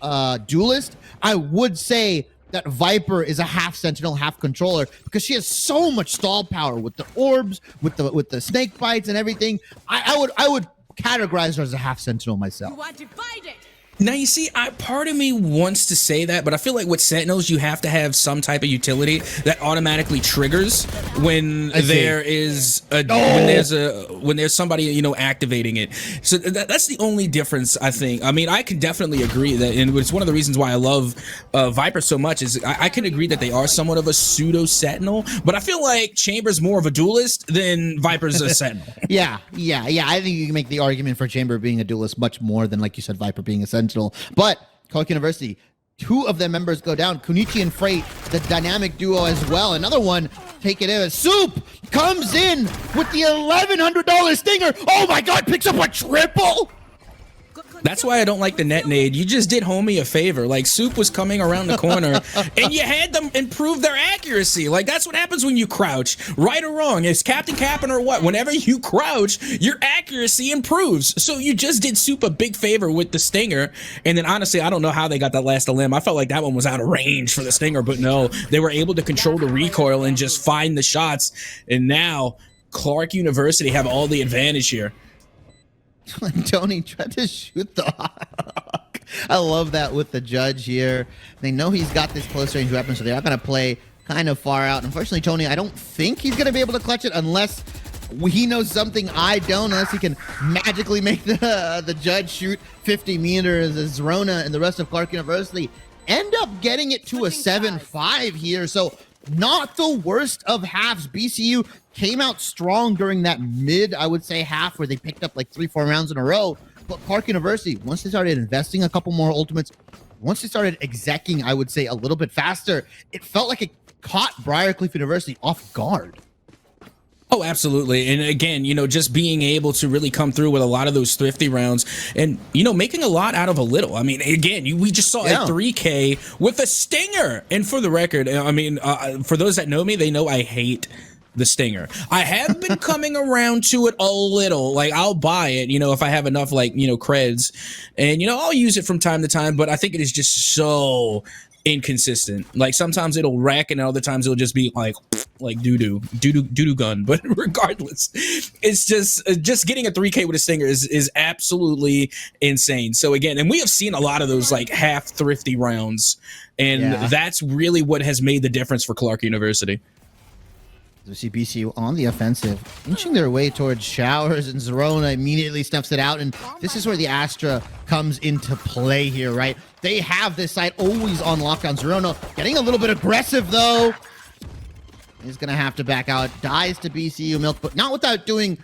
duelist, I would say that Viper is a half sentinel, half controller, because she has so much stall power with the orbs, with the snake bites and everything. I would categorize her as a half sentinel myself. You are divided. Now, you see, part of me wants to say that, but I feel like with Sentinels, you have to have some type of utility that automatically triggers when there is when there's somebody, you know, activating it. So that's the only difference, I think. I mean, I can definitely agree that, and it's one of the reasons why I love Viper so much, is I can agree that they are somewhat of a pseudo Sentinel, but I feel like Chamber's more of a duelist than Viper's a Sentinel. Yeah. I think you can make the argument for Chamber being a duelist much more than, like you said, Viper being a Sentinel. But Clarke University, two of their members go down. Kunichi and Freight, the dynamic duo as well. Another one taken in. Soup comes in with the $1,100 stinger. Oh my God, picks up a triple. That's why I don't like the net nade. You just did homie a favor. Like, Soup was coming around the corner and you had them improve their accuracy. Like, that's what happens when you crouch. Right or wrong, it's Captain Cappin or what. Whenever you crouch, your accuracy improves. So you just did Soup a big favor with the stinger. And then honestly, I don't know how they got that last limb. I felt like that one was out of range for the stinger, but no, they were able to control the recoil and just find the shots. And now Clarke University have all the advantage here. Tony tried to shoot the hawk. I love that with the judge here. They know he's got this close range weapon, so they're not going to play kind of far out. Unfortunately, Tony, I don't think he's going to be able to clutch it unless he knows something I don't, unless he can magically make the judge shoot 50 meters as Rona and the rest of Clarke University end up getting it to a 7-5 here. So not the worst of halves. BCU came out strong during that mid, I would say, half where they picked up like 3-4 rounds in a row. But Clarke University, once they started investing a couple more ultimates, once they started execing, I would say, a little bit faster, it felt like it caught Briar University off guard. Oh, absolutely. And again, you know, just being able to really come through with a lot of those thrifty rounds and, you know, making a lot out of a little. I mean, again, we just saw a 3K with a stinger. And for the record, I mean, for those that know me, they know I hate the stinger. I have been coming around to it a little. Like, I'll buy it, you know, if I have enough, like, you know, creds. And, you know, I'll use it from time to time. But I think it is just so inconsistent. Like, sometimes it'll wreck and other times it'll just be like like doo-doo gun. But regardless, it's just getting a 3K with a stinger is absolutely insane. So again, and we have seen a lot of those like half thrifty rounds, and that's really what has made the difference for Clarke University. We see BCU on the offensive, inching their way towards showers, and Zerona immediately snuffs it out. And this is where the Astra comes into play here, right? They have this site always on lockdown. Zerona getting a little bit aggressive, though. He's going to have to back out. Dies to BCU Milk, but not without doing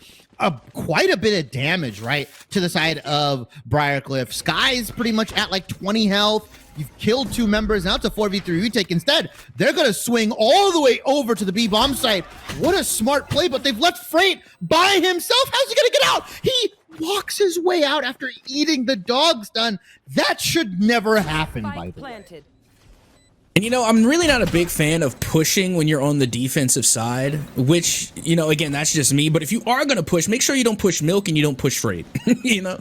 quite a bit of damage, right, to the side of Briar. Sky's pretty much at like 20 health. You've killed 2 members. Now it's a 4v3 retake. Instead, they're going to swing all the way over to the B-bomb site. What a smart play, but they've left Freight by himself. How's he going to get out? He walks his way out after eating the dog stun. That should never happen, by the way. And, you know, I'm really not a big fan of pushing when you're on the defensive side, which, you know, again, that's just me. But if you are going to push, make sure you don't push Milk and you don't push Freight, you know?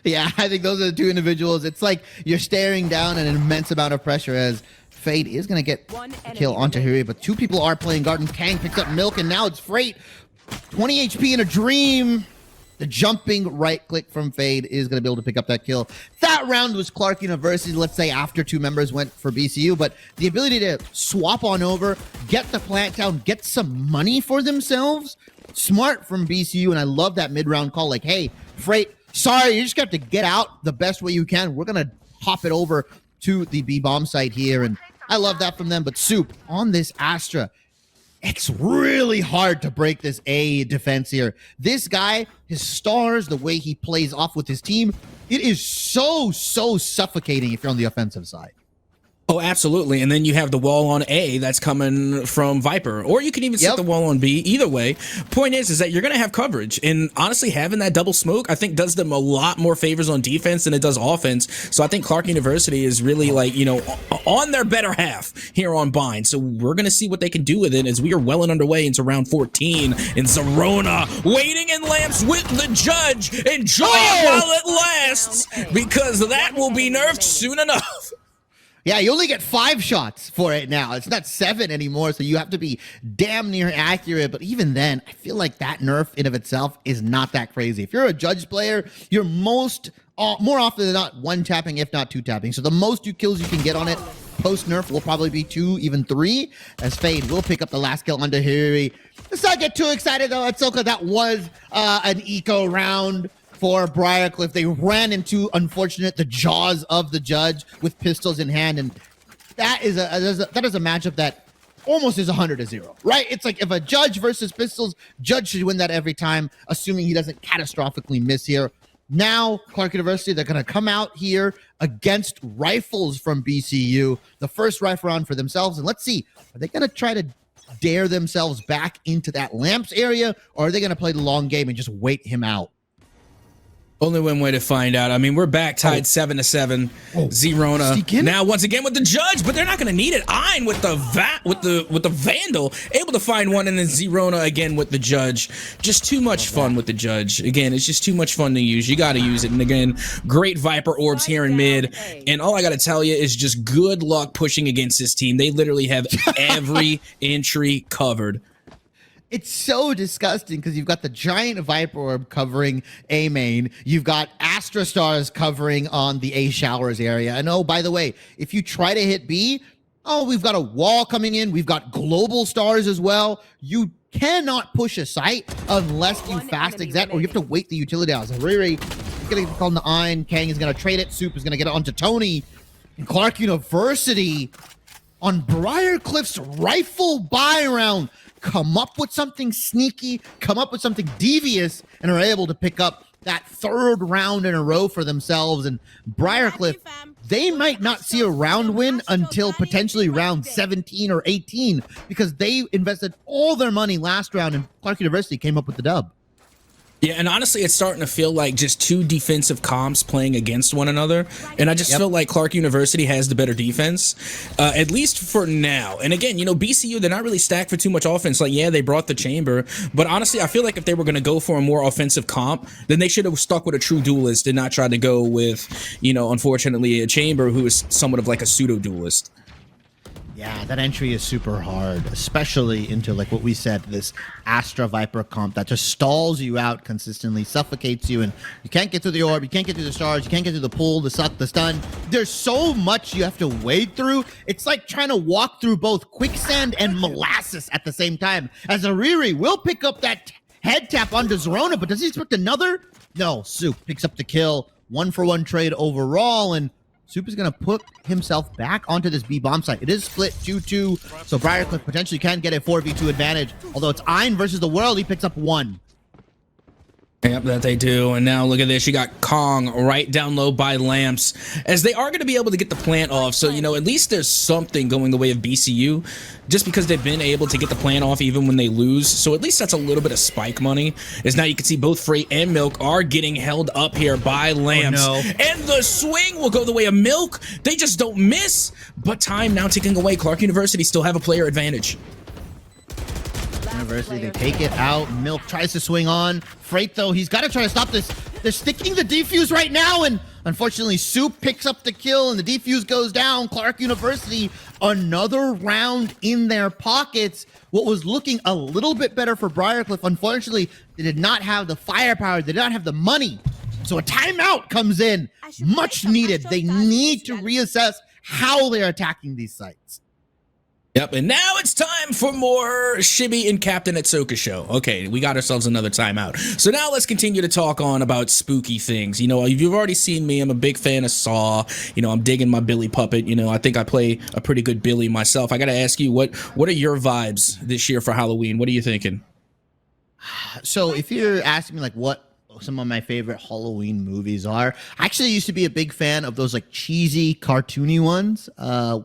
Yeah, I think those are the 2 individuals. It's like you're staring down an immense amount of pressure as Fade is going to get a kill on Tahiri, but 2 people are playing Garden. Kang picks up Milk, and now it's Freight. 20 HP in a dream. The jumping right click from Fade is going to be able to pick up that kill. That round was Clarke University, let's say, after 2 members went for BCU, but the ability to swap on over, get the plant down, get some money for themselves, smart from BCU, and I love that mid-round call, like, hey, Freight, sorry, you just got to get out the best way you can. We're going to hop it over to the B-bomb site here, and I love that from them. But Soup, on this Astra, it's really hard to break this A defense here. This guy, his stars, the way he plays off with his team, it is so suffocating if you're on the offensive side. Oh, absolutely. And then you have the wall on A that's coming from Viper, or you can even set the wall on B. Either way, point is that you're going to have coverage. And honestly, having that double smoke, I think, does them a lot more favors on defense than it does offense. So I think Clarke University is really, like, you know, on their better half here on Bind. So we're going to see what they can do with it as we are well and underway into round 14. And Zerona waiting in lamps with the judge. Enjoy it while it lasts, because that will be nerfed soon enough. Yeah, you only get 5 shots for it now. It's not 7 anymore, so you have to be damn near accurate. But even then, I feel like that nerf in of itself is not that crazy. If you're a judge player, you're more often than not 1-tapping, if not 2-tapping. So the most kills you can get on it post-nerf will probably be 2, even 3, as Fade will pick up the last kill on Tahiri. Let's not get too excited, though, Atsoka. That was an eco round for Briar. They ran into, unfortunate, the jaws of the judge with pistols in hand, and that is a matchup that almost is 100-0, right? It's like if a judge versus pistols, judge should win that every time, assuming he doesn't catastrophically miss here. Now, Clarke University, they're going to come out here against rifles from BCU, the first rifle round for themselves, and let's see, are they going to try to dare themselves back into that lamps area, or are they going to play the long game and just wait him out? Only one way to find out. I mean, we're back tied 7-7. Zerona now once again with the judge, but they're not going to need it. Ein with the Vandal, able to find one, and then Zerona again with the judge. Just too much fun with the judge. Again, it's just too much fun to use. You got to use it. And again, great Viper orbs here in mid. And all I got to tell you is just good luck pushing against this team. They literally have every entry covered. It's so disgusting because you've got the giant Viper Orb covering A main. You've got Astra Stars covering on the A showers area. And oh, by the way, if you try to hit B, oh, we've got a wall coming in. We've got global stars as well. You cannot push a site unless you fast exec, or you have to wait the utility out. So Riri is going to get called the Ein. Kang is going to trade it. Soup is going to get it onto Tony. And Clarke University on Briar Cliff's rifle buy round come up with something sneaky, come up with something devious, and are able to pick up that 3rd round in a row for themselves. And Briarcliff, they might not see a round win until potentially round 17 or 18, because they invested all their money last round, and Clarke University came up with the dub. Yeah, and honestly, it's starting to feel like just 2 defensive comps playing against one another. And I just feel like Clarke University has the better defense, at least for now. And again, you know, BCU, they're not really stacked for too much offense. Like, yeah, they brought the chamber. But honestly, I feel like if they were going to go for a more offensive comp, then they should have stuck with a true duelist and not tried to go with, you know, unfortunately, a chamber who is somewhat of like a pseudo-duelist. Yeah, that entry is super hard, especially into like what we said, this Astra Viper comp that just stalls you out consistently, suffocates you, and you can't get through the orb, you can't get through the stars, you can't get through the pull, the suck, the stun. There's so much you have to wade through. It's like trying to walk through both quicksand and molasses at the same time. As Ariri will pick up that head tap onto Zerona, but does he expect another? No, Soup picks up the kill. 1-for-1 trade overall, and Soup is going to put himself back onto this B bomb site. It is split 2-2, so Briar potentially can get a 4v2 advantage. Although it's Ein versus the world, he picks up 1. Yep, that they do. And now look at this. You got Kong right down low by Lamps, as they are going to be able to get the plant off. So, you know, at least there's something going the way of BCU, just because they've been able to get the plant off even when they lose. So at least that's a little bit of spike money. As now you can see both Freight and Milk are getting held up here by Lamps. Oh, no. And the swing will go the way of Milk. They just don't miss. But time now ticking away. Clarke University still have a player advantage. University, they take it out. Milk tries to swing on. Freight, though, he's got to try to stop this. They're sticking the defuse right now, and unfortunately, Soup picks up the kill, and the defuse goes down. Clarke University, another round in their pockets. What was looking a little bit better for Briarcliff, unfortunately, they did not have the firepower. They did not have the money. So a timeout comes in, much needed. They need to reassess how they're attacking these sites. Yep, and now it's time for more Shibby and Captain Atsoka show. Okay, we got ourselves another timeout. So now let's continue to talk on about spooky things. You know, you've already seen me. I'm a big fan of Saw. You know, I'm digging my Billy puppet. You know, I think I play a pretty good Billy myself. I got to ask you, what are your vibes this year for Halloween? What are you thinking? So if you're asking me like what some of my favorite Halloween movies are, I actually used to be a big fan of those like cheesy cartoony ones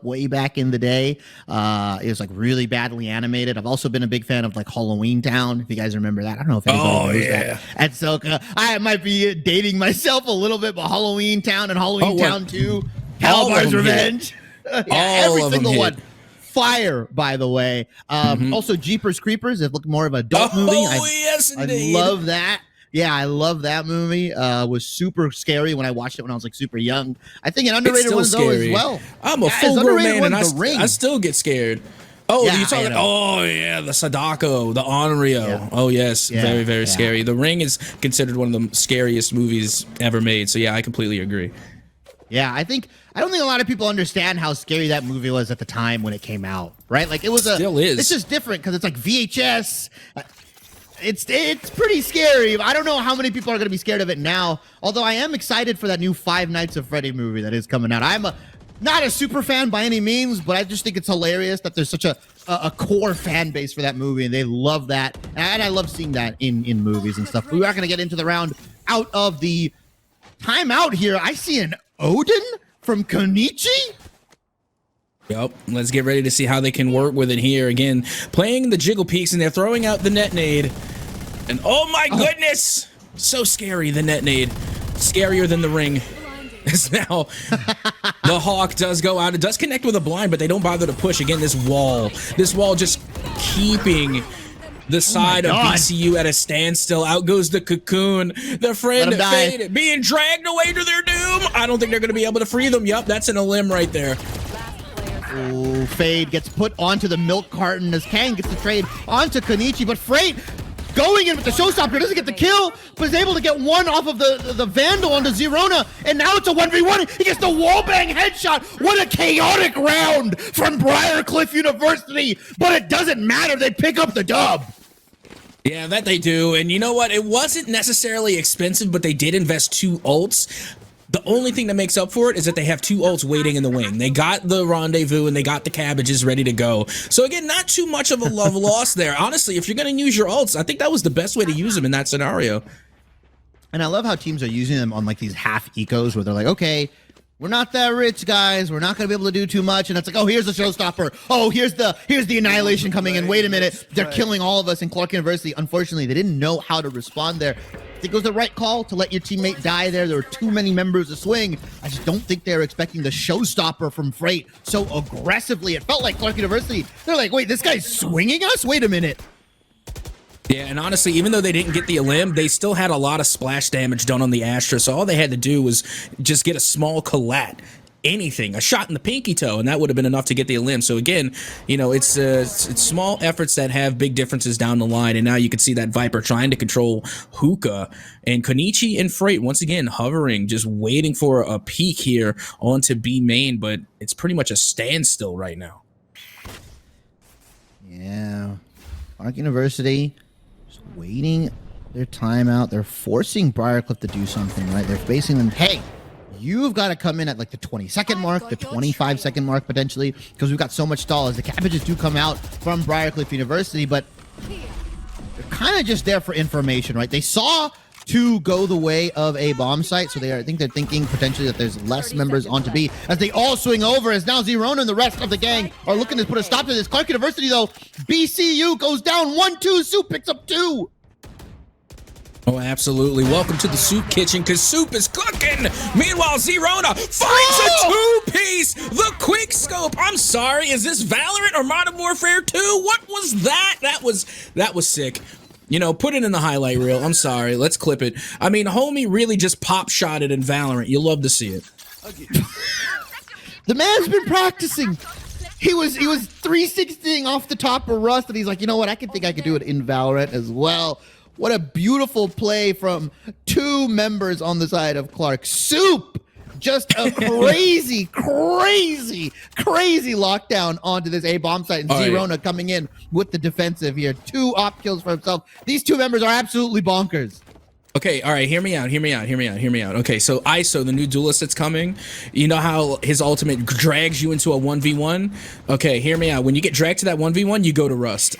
way back in the day. It was like really badly animated. I've also been a big fan of like Halloween Town, if you guys remember that. I don't know if anybody knows that. And so I might be dating myself a little bit, but Halloween Town and Halloween Town 2, Calabar's Revenge, every single one. Fire, by the way. Also Jeepers Creepers, it looked more of an adult movie. Yes, indeed. I love that. Yeah, I love that movie. Was super scary when I watched it when I was like super young. I think an underrated one though as well. I'm a full grown man and I still get scared. Oh, yeah, you talking? Oh yeah, the Sadako, the Onryo. Yeah. Oh yes, very, very scary. The Ring is considered one of the scariest movies ever made. So yeah, I completely agree. Yeah, I don't think a lot of people understand how scary that movie was at the time when it came out. Right? Like it was still is. It's just different because it's like VHS. It's pretty scary. I don't know how many people are going to be scared of it now, although I am excited for that new Five Nights at Freddy movie that is coming out. I'm not a super fan by any means, but I just think it's hilarious that there's such a core fan base for that movie, and they love that. And I love seeing that in movies and stuff. We are going to get into the round out of the timeout here. I see an Odin from Konichi. Yep, let's get ready to see how they can work with it here. Again, playing the Jiggle Peaks, and they're throwing out the net nade. And oh my goodness! So scary, the net nade. Scarier than the Ring. As now, the Hawk does go out. It does connect with a blind, but they don't bother to push. Again, this wall just keeping the side of BCU at a standstill. Out goes the Cocoon. The friend Fade being dragged away to their doom. I don't think they're going to be able to free them. Yup, that's an limb right there. Ooh, Fade gets put onto the milk carton as Kang gets the trade onto Konichi, but Freight going in with the showstopper doesn't get the kill, but is able to get one off of the Vandal onto Zerona, and now it's a 1v1. He gets the wallbang headshot. What a chaotic round from Briarcliff University, but it doesn't matter. They pick up the dub. Yeah, that they do. And you know what? It wasn't necessarily expensive, but they did invest 2 ults. The only thing that makes up for it is that they have 2 ults waiting in the wing. They got the Rendezvous and they got the Cabbages ready to go. So again, not too much of a love loss there. Honestly, if you're going to use your ults, I think that was the best way to use them in that scenario. And I love how teams are using them on like these half ecos where they're like, okay, we're not that rich, guys. We're not going to be able to do too much. And it's like, oh, here's the showstopper. Oh, here's the annihilation coming in. Wait a minute. They're killing all of us in Clarke University. Unfortunately, they didn't know how to respond there. I think it was the right call to let your teammate die there. There were too many members of Swing. I just don't think they're expecting the showstopper from Freight so aggressively. It felt like Clarke University. They're like, wait, this guy's swinging us? Wait a minute. Yeah, and honestly, even though they didn't get the Elim, they still had a lot of splash damage done on the Astra, so all they had to do was just get a small collat anything, a shot in the pinky toe, and that would have been enough to get the limb. So again, you know, it's small efforts that have big differences down the line. And now you can see that Viper trying to control Hookah, and Konichi and Freight once again hovering, just waiting for a peek here onto B main, but it's pretty much a standstill right now. Yeah, Clarke University just waiting their timeout. They're forcing Briar to do something, right? They're facing them. Hey, you've got to come in at like the 20-second mark, the 25-second mark potentially, because we've got so much stall as the cabbages do come out from Briarcliff University, but they're kind of just there for information, right? They saw two go the way of a bomb site, so I think they're thinking potentially that there's less members onto B as they all swing over, as now Zerona and the rest of the gang are looking to put a stop to this. Clarke University, though, BCU goes down 1-2. Soup picks up 2. Oh, absolutely. Welcome to the soup kitchen, because soup is cooking. Meanwhile, Zerona finds a two-piece. The quick scope. I'm sorry. Is this Valorant or Modern Warfare 2? What was that? That was sick. You know, put it in the highlight reel. I'm sorry. Let's clip it. I mean, homie really just pop-shotted in Valorant. You'll love to see it. The man's been practicing. He was 360ing off the top of Rust, and he's like, you know what? I think I could do it in Valorant as well. What a beautiful play from two members on the side of Clarke. Soup! Just a crazy lockdown onto this A-bomb site. And Zerona coming in with the defensive here. 2 op kills for himself. These two members are absolutely bonkers. Okay, all right, hear me out. Okay, so ISO, the new duelist that's coming, you know how his ultimate drags you into a 1v1? Okay, hear me out. When you get dragged to that 1v1, you go to Rust.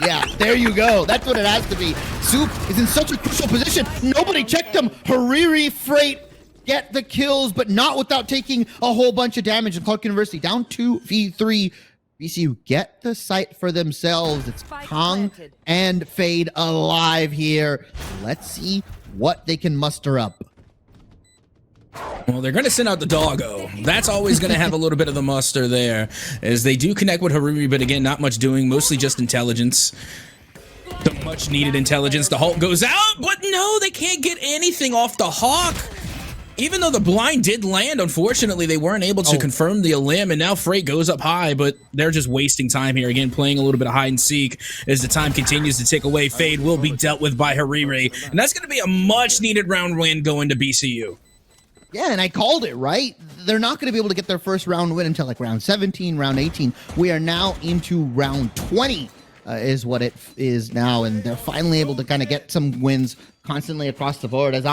Yeah, there you go. That's what it has to be. Soup is in such a crucial position. Nobody checked him. Hariri, Freight get the kills, but not without taking a whole bunch of damage. And Clarke University down 2v3. BCU get the site for themselves. It's Kong and Fade alive here. Let's see what they can muster up. Well, they're going to send out the doggo. That's always going to have a little bit of the muster there, as they do connect with Hariri, but again, not much doing, mostly just intelligence. The much needed intelligence. The Hulk goes out, but no, they can't get anything off the Hawk. Even though the blind did land, unfortunately, they weren't able to confirm the limb, and now Freight goes up high, but they're just wasting time here. Again, playing a little bit of hide and seek as the time continues to tick away. Fade will be dealt with by Hariri, and that's going to be a much-needed round win going to BCU. Yeah, and I called it, right? They're not going to be able to get their first round win until like round 17, round 18. We are now into round 20 is what it is now, and they're finally able to kind of get some wins constantly across the board. As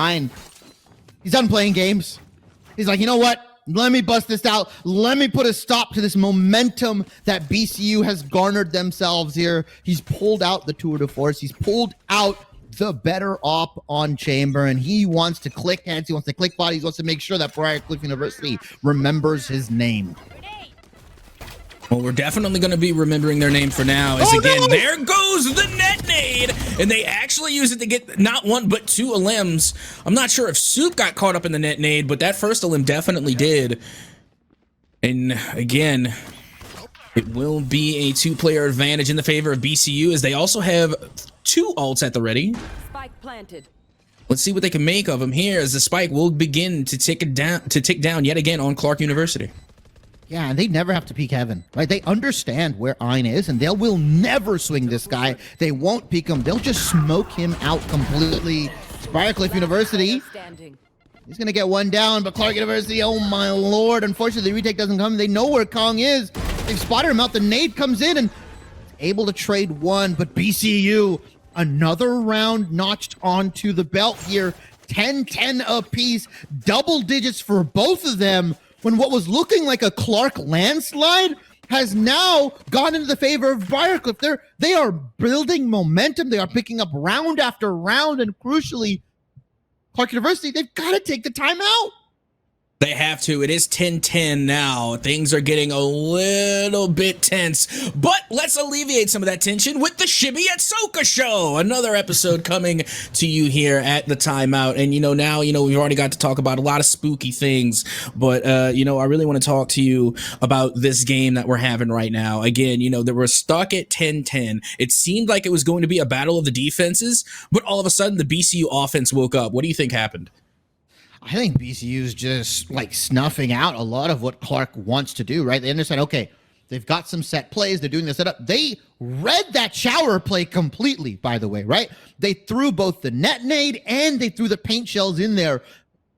he's done playing games. He's like, you know what? Let me bust this out. Let me put a stop to this momentum that BCU has garnered themselves here. He's pulled out the tour de force. He's pulled out the better op on Chamber, and he wants to click hands. He wants to click bodies. He wants to make sure that Briarcliff University remembers his name. Well, we're definitely going to be remembering their name for now. As there goes the net nade, and they actually use it to get not one but 2 limbs. I'm not sure if Soup got caught up in the net nade, but that first limb definitely did. And again, it will be a 2-player advantage in the favor of BCU, as they also have 2 ults at the ready. Spike planted. Let's see what they can make of them here, as the spike will begin to tick down yet again on Clarke University. Yeah, and they never have to peek heaven, right? They understand where Ein is, and they will never swing this guy. They won't peek him. They'll just smoke him out completely. Briarcliff University. He's going to get one down, but Clarke University, oh my lord. Unfortunately, the retake doesn't come. They know where Kong is. They've spotted him out. The nade comes in and able to trade one, but BCU, another round notched onto the belt here. 10-10 apiece, double digits for both of them, when what was looking like a Clarke landslide has now gone into the favor of Briarcliff. They are building momentum. They are picking up round after round, and crucially, Clarke University, they've got to take the time out. They have to. It is 10-10 now. Things are getting a little bit tense, but let's alleviate some of that tension with the Shibby at Soka Show. Another episode coming to you here at the timeout. And, now, we've already got to talk about a lot of spooky things, but, I really want to talk to you about this game that we're having right now. Again, they were stuck at 10-10. It seemed like it was going to be a battle of the defenses, but all of a sudden the BCU offense woke up. What do you think happened? I think BCU's just like snuffing out a lot of what Clarke wants to do, right? They understand, okay, they've got some set plays. They're doing the setup. They read that shower play completely, by the way, right? They threw both the net nade and they threw the paint shells in there,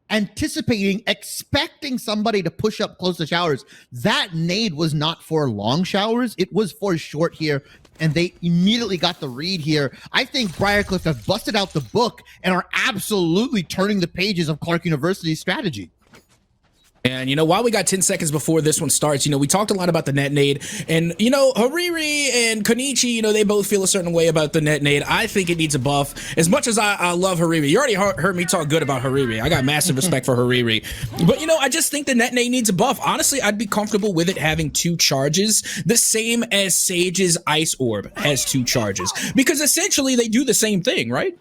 anticipating, expecting somebody to push up close to showers. That nade was not for long showers. It was for short here, and they immediately got the read here. I think Briar have busted out the book and are absolutely turning the pages of Clarke University's strategy. And, while we got 10 seconds before this one starts, we talked a lot about the net nade. And, Hariri and Konichi, they both feel a certain way about the net nade. I think it needs a buff. As much as I love Hariri, you already heard me talk good about Hariri. I got massive respect for Hariri. But, I just think the net nade needs a buff. Honestly, I'd be comfortable with it having 2 charges, the same as Sage's Ice Orb has 2 charges. Because essentially they do the same thing, right?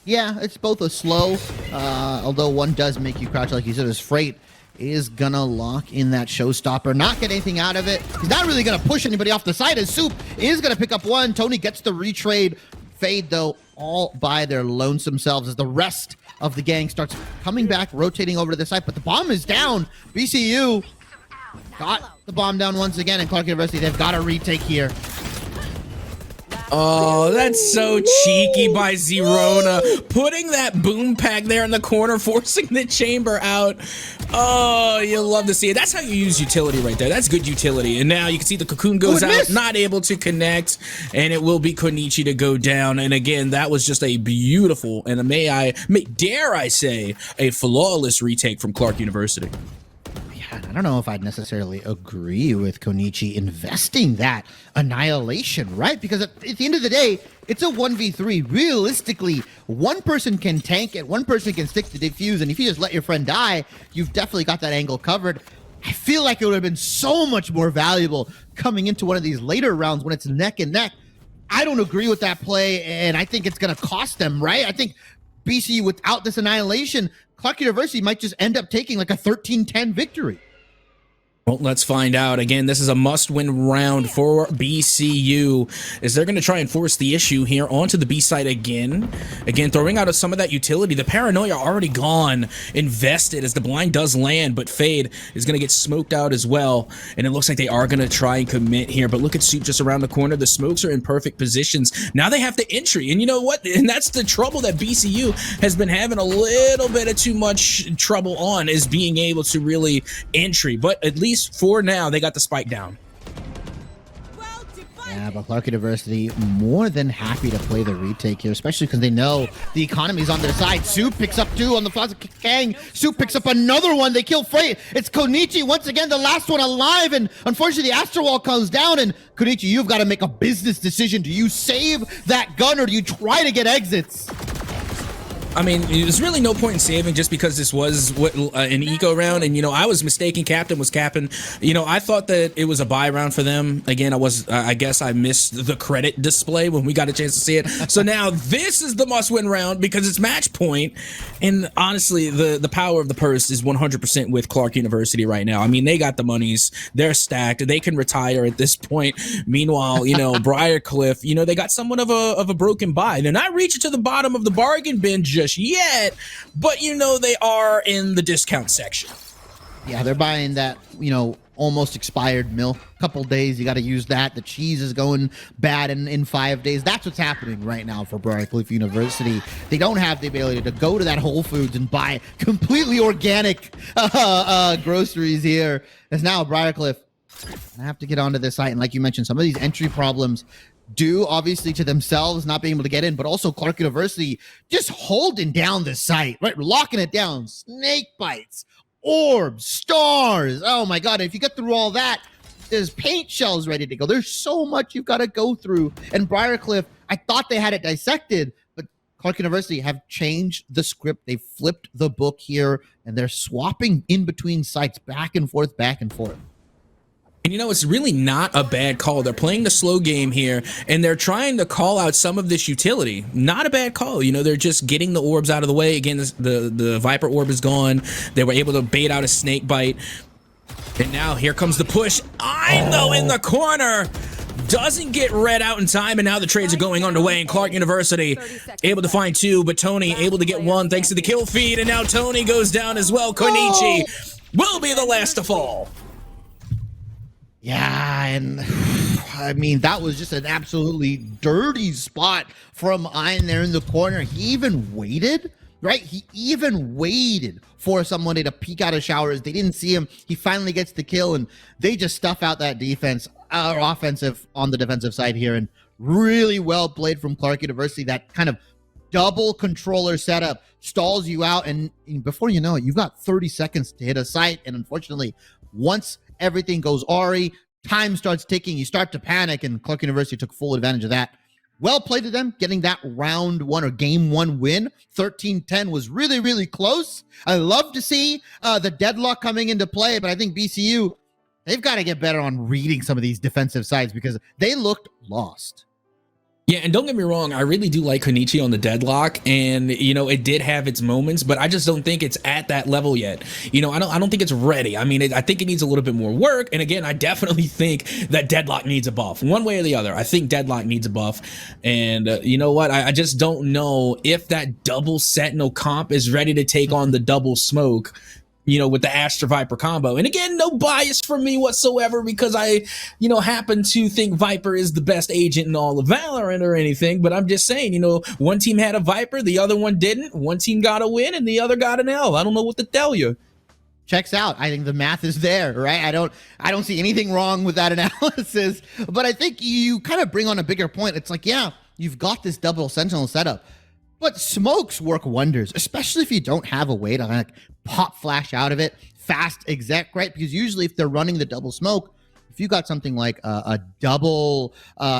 Yeah, it's both a slow, although one does make you crouch, like you said, as Freight is gonna lock in that showstopper, not get anything out of it. He's not really gonna push anybody off the side, as Soup is gonna pick up one. Tony gets the retrade. Fade, though, all by their lonesome selves as the rest of the gang starts coming back, rotating over to the side, but the bomb is down. BCU got the bomb down once again, and Clarke University, they've got a retake here. Oh, that's so cheeky by Zerona. Putting that boom pack there in the corner, forcing the chamber out. Oh, you love to see it. That's how you use utility right there. That's good utility. And now you can see the cocoon goes out, not able to connect, and it will be Konichi to go down. And again, that was just a beautiful, and dare I say, a flawless retake from Clarke University. I don't know if I'd necessarily agree with Konichi investing that annihilation, right? Because at the end of the day, it's a 1v3. Realistically, one person can tank it, one person can stick the defuse, and if you just let your friend die, you've definitely got that angle covered. I feel like it would have been so much more valuable coming into one of these later rounds when it's neck and neck. I don't agree with that play, and I think it's going to cost them, right? I think BC, without this annihilation, Clarke University might just end up taking like a 13-10 victory. Well, let's find out. Again, this is a must-win round for BCU, as they're going to try and force the issue here onto the B side again. Again, throwing out of some of that utility. The paranoia already gone, invested as the blind does land, but Fade is going to get smoked out as well. And it looks like they are going to try and commit here. But look at Soup just around the corner. The smokes are in perfect positions. Now they have to entry. And you know what? And that's the trouble that BCU has been having a little bit of too much trouble on, is being able to really entry. But at least for now, they got the spike down. Yeah, but Clarke University more than happy to play the retake here, especially because they know the economy's on their side. Soup picks up 2 on the Plaza Kang. Soup picks up another one. They kill Freight. It's Konichi once again, the last one alive, and unfortunately the Astro Wall comes down, and Konichi, you've got to make a business decision. Do you save that gun or do you try to get exits? I mean, there's really no point in saving just because this was an eco round, and I was mistaken. Captain was capping. I thought that it was a buy round for them. Again, I guess I missed the credit display when we got a chance to see it. So now this is the must-win round because it's match point, and honestly, the power of the purse is 100% with Clarke University right now. I mean, they got the monies. They're stacked. They can retire at this point. Meanwhile, Briar, they got somewhat of a broken buy. They're not reaching to the bottom of the bargain bin just yet, but they are in the discount section. Yeah, they're buying that, almost expired milk. Couple days, you got to use that. The cheese is going bad in 5 days. That's what's happening right now for Briar University. They don't have the ability to go to that Whole Foods and buy completely organic groceries here. As now Briar I have to get onto this site, and like you mentioned, some of these entry problems due obviously to themselves not being able to get in, but also Clarke University just holding down the site, right? Locking it down. Snake bites, orbs, stars. Oh my God. And if you get through all that, there's paint shells ready to go. There's so much you've got to go through. And Briarcliff, I thought they had it dissected, but Clarke University have changed the script. They flipped the book here, and they're swapping in between sites back and forth, back and forth. And it's really not a bad call. They're playing the slow game here, and they're trying to call out some of this utility. Not a bad call. They're just getting the orbs out of the way. Again, the Viper orb is gone. They were able to bait out a snake bite. And now here comes the push. Though in the corner. doesn't get read out in time, and now the trades are going underway, and Clarke University able to find 2, but Tony able to get 1 thanks to the kill feed, and now Tony goes down as well. Konichi will be the last to fall. Yeah, and I mean, that was just an absolutely dirty spot from Iron there in the corner. He even waited, right? He even waited for somebody to peek out of showers. They didn't see him. He finally gets the kill, and they just stuff out that defense, or offensive on the defensive side here, and really well played from Clarke University. That kind of double controller setup stalls you out, and before you know it, you've got 30 seconds to hit a site, and unfortunately, once everything goes Ari, time starts ticking, you start to panic, and Clarke University took full advantage of that. Well played to them, getting that round 1 or game 1 win. 13-10 was really, really close. I love to see the deadlock coming into play, but I think BCU, they've got to get better on reading some of these defensive sides because they looked lost. Yeah, and don't get me wrong, I really do like Konichi on the deadlock, and you know, it did have its moments, but I just don't think it's at that level yet. You know, I don't think it's ready. I mean, I think it needs a little bit more work, and again, I definitely think that deadlock needs a buff. One way or the other, I think deadlock needs a buff, and you know what? I just don't know if that double Sentinel comp is ready to take on the double smoke, you know, with the Astra Viper combo. And again, no bias from me whatsoever because I, you know, happen to think Viper is the best agent in all of Valorant or anything, but I'm just saying, you know, one team had a Viper, the other one didn't. One team got a win and the other got an L. I don't know what to tell you. Checks out. I think the math is there, right? I don't see anything wrong with that analysis, but I think you kind of bring on a bigger point. It's like, yeah, you've got this double Sentinel setup, but smokes work wonders, especially if you don't have a way to like pop flash out of it, fast exec, right? Because usually if they're running the double smoke, if you got something like a double,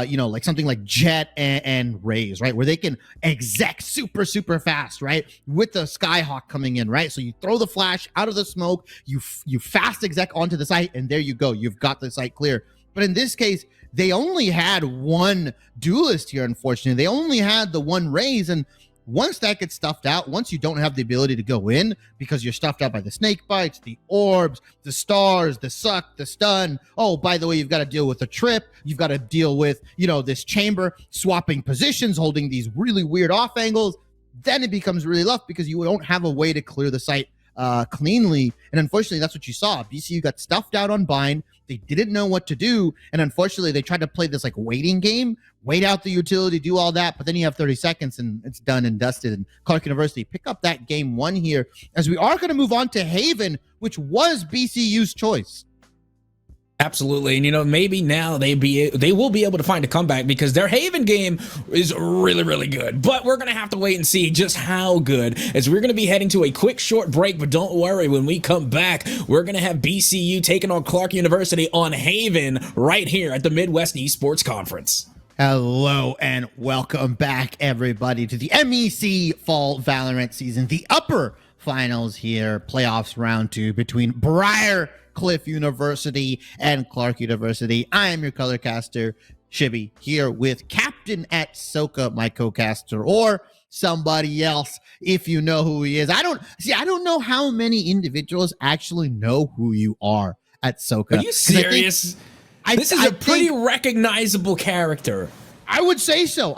you know, like something like Jet and Raze, right? Where they can exec super, super fast, right? With the Skyhawk coming in, right? So you throw the flash out of the smoke, you fast exec onto the site, and there you go. You've got the site clear. But in this case, they only had one duelist here, unfortunately. They only had the one Raze, and once that gets stuffed out, once you don't have the ability to go in because you're stuffed out by the snake bites, the orbs, the stars, the suck, the stun. Oh, by the way, you've got to deal with a trip. You've got to deal with, you know, this chamber swapping positions, holding these really weird off angles. Then it becomes really rough because you don't have a way to clear the site cleanly. And unfortunately, that's what you saw. BCU got stuffed out on bind. They didn't know what to do. And unfortunately, they tried to play this like waiting game, wait out the utility, do all that. But then you have 30 seconds and it's done and dusted. And Clarke University pick up that game 1 here as we are going to move on to Haven, which was BCU's choice. Absolutely. And, you know, maybe now they will be able to find a comeback because their Haven game is really, really good. But we're going to have to wait and see just how good, as we're going to be heading to a quick short break. But don't worry, when we come back, we're going to have BCU taking on Clarke University on Haven right here at the Midwest Esports Conference. Hello and welcome back, everybody, to the MEC Fall Valorant season, the upper finals here, playoffs round 2 between Briar Cliff University and Clarke University. I am your color caster, Shibby, here with Captain at Soka, my co-caster, or somebody else, if you know who he is. I don't know how many individuals actually know who you are at Soka. Are you serious? This is a pretty recognizable character. I would say so.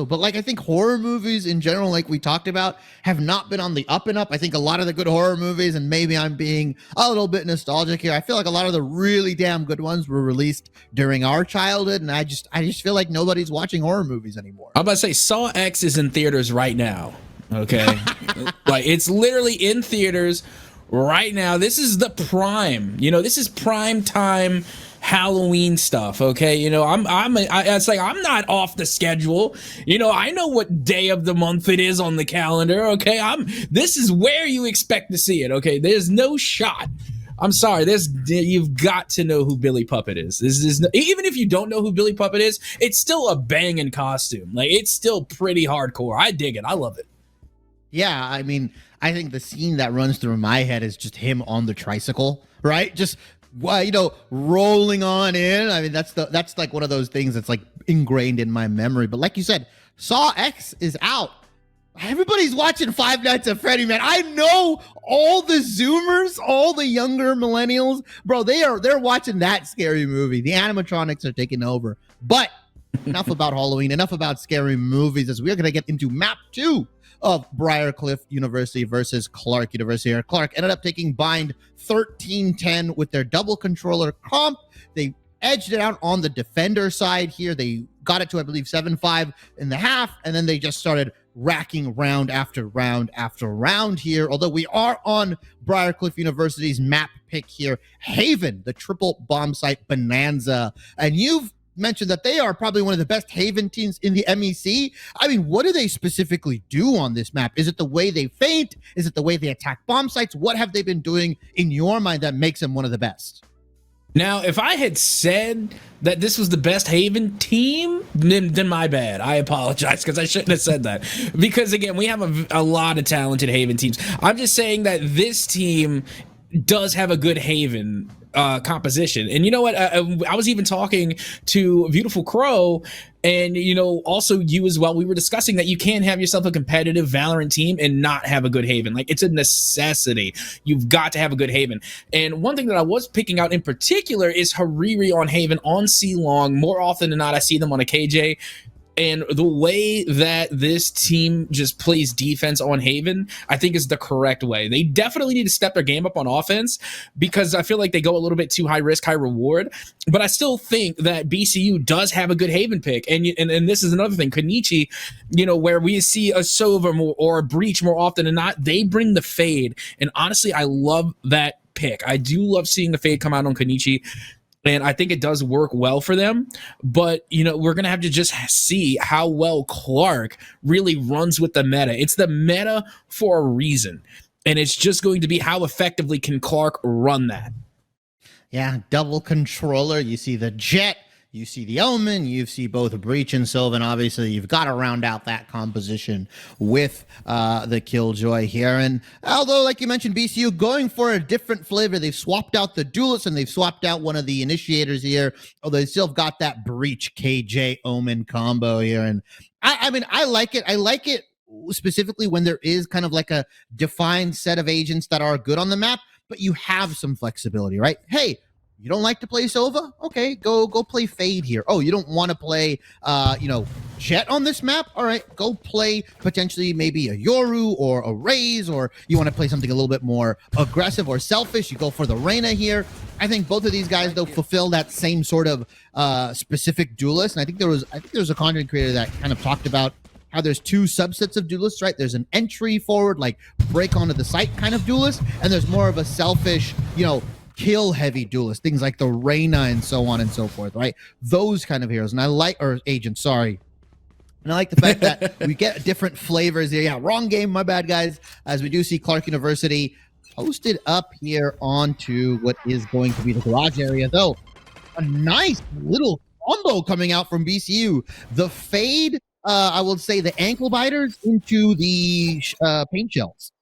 But like, I think horror movies in general, like we talked about, have not been on the up and up. I think a lot of the good horror movies, and maybe I'm being a little bit nostalgic here, I feel like a lot of the really damn good ones were released during our childhood, and I just feel like nobody's watching horror movies anymore. I'm about to say Saw X is in theaters right now. Okay. Like, it's literally in theaters right now. This is the prime. You know, this is prime time Halloween stuff, okay? You know, it's like I'm not off the schedule. You know, I know what day of the month it is on the calendar, okay? This is where you expect to see it, okay? There's no shot. I'm sorry, you've got to know who Billy Puppet is. Even if you don't know who Billy Puppet is, it's still a banging costume. Like, it's still pretty hardcore. I dig it. I love it. Yeah, I mean, I think the scene that runs through my head is just him on the tricycle, right? Just, you know, rolling on in. I mean, that's like one of those things that's like ingrained in my memory. But like you said, Saw X is out. Everybody's watching Five Nights at Freddy, man. I know all the Zoomers, all the younger millennials, bro. They're watching that scary movie. The animatronics are taking over. But enough about Halloween, enough about scary movies, as we're going to get into map 2 of Briar University versus Clarke University. Here, Clarke ended up taking bind 13-10 with their double controller comp. They edged it out on the defender side here. They got it to, I believe, 7-5 in the half, and then they just started racking round after round after round here. Although we are on Briar University's map pick here, Haven, the triple bomb site bonanza. And you've mentioned that they are probably one of the best Haven teams in the MEC. I mean, what do they specifically do on this map? Is it the way they feint? Is it the way they attack bomb sites? What have they been doing in your mind that makes them one of the best? Now, if I had said that this was the best Haven team, then my bad. I apologize, because I shouldn't have said that. Because, again, we have a lot of talented Haven teams. I'm just saying that this team does have a good Haven composition. And you know what? I was even talking to Beautiful Crow, and, you know, also you as well. We were discussing that you can't have yourself a competitive Valorant team and not have a good Haven. Like, it's a necessity. You've got to have a good Haven. And one thing that I was picking out in particular is Hariri on Haven on C-Long. More often than not, I see them on a KJ. And the way that this team just plays defense on Haven, I think is the correct way. They definitely need to step their game up on offense, because I feel like they go a little bit too high risk, high reward. But I still think that BCU does have a good Haven pick. And this is another thing. Kenichi, you know, where we see a Sova or a Breach more often than not, they bring the fade. And honestly, I love that pick. I do love seeing the fade come out on Kenichi. And I think it does work well for them. But, you know, we're going to have to just see how well Clarke really runs with the meta. It's the meta for a reason. And it's just going to be how effectively can Clarke run that. Yeah, double controller. You see the Jet. You see the Omen, you see both Breach and Sylvan. Obviously, you've got to round out that composition with the Killjoy here. And although, like you mentioned, BCU going for a different flavor. They've swapped out the Duelist and they've swapped out one of the Initiators here, although they still have got that Breach KJ Omen combo here. And I mean, I like it. I like it specifically when there is kind of like a defined set of agents that are good on the map, but you have some flexibility, right? Hey, you don't like to play Sova? Okay, go play Fade here. Oh, you don't want to play, Jet on this map? All right, go play potentially maybe a Yoru or a Raze, or you want to play something a little bit more aggressive or selfish. You go for the Reyna here. I think both of these guys, though, fulfill that same sort of specific duelist. And I think there was a content creator that kind of talked about how there's two subsets of duelists, right? There's an entry forward, like break onto the site kind of duelist, and there's more of a selfish, kill heavy duelists, things like the Reyna and so on and so forth, right? Those kind of heroes. And I like, or agents, sorry. And I like the fact that we get different flavors here. Yeah, wrong game, my bad, guys. As we do see Clarke University posted up here onto what is going to be the garage area, though. A nice little combo coming out from BCU. The Fade, I will say the ankle biters into the paint shells.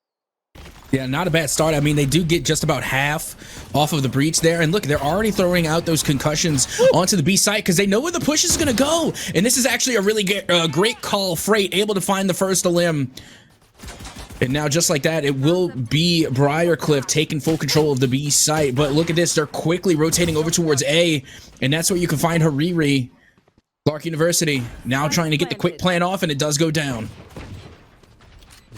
Yeah, not a bad start. I mean, they do get just about half off of the Breach there. And look, they're already throwing out those concussions onto the B site because they know where the push is going to go. And this is actually a really great call. Freight able to find the first limb. And now, just like that, it will be Briar taking full control of the B site. But look at this. They're quickly rotating over towards A. And that's where you can find Hariri. Clarke University now trying to get the quick plan off, and it does go down.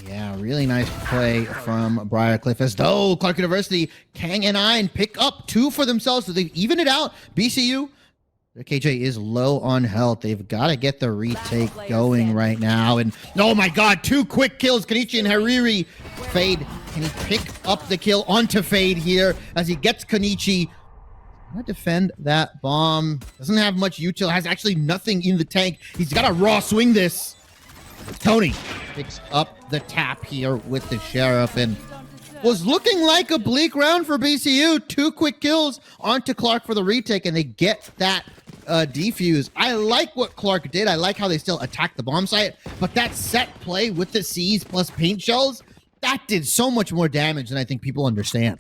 Yeah, really nice play from Briar as though Clarke University, Kang and Ein pick up 2 for themselves, so they've evened it out. BCU, their KJ is low on health. They've got to get the retake going right now. And oh my god, 2 quick kills. Kenichi and Hariri. Fade, can he pick up the kill onto Fade here as he gets Kenichi? Gonna defend that bomb. Doesn't have much util, has actually nothing in the tank. He's got to raw swing this. Tony picks up the tap here with the Sheriff, and was looking like a bleak round for BCU. 2 quick kills onto Clarke for the retake, and they get that defuse. I like what Clarke did. I like how they still attacked the bomb site, but that set play with the C's plus paint shells, that did so much more damage than I think people understand.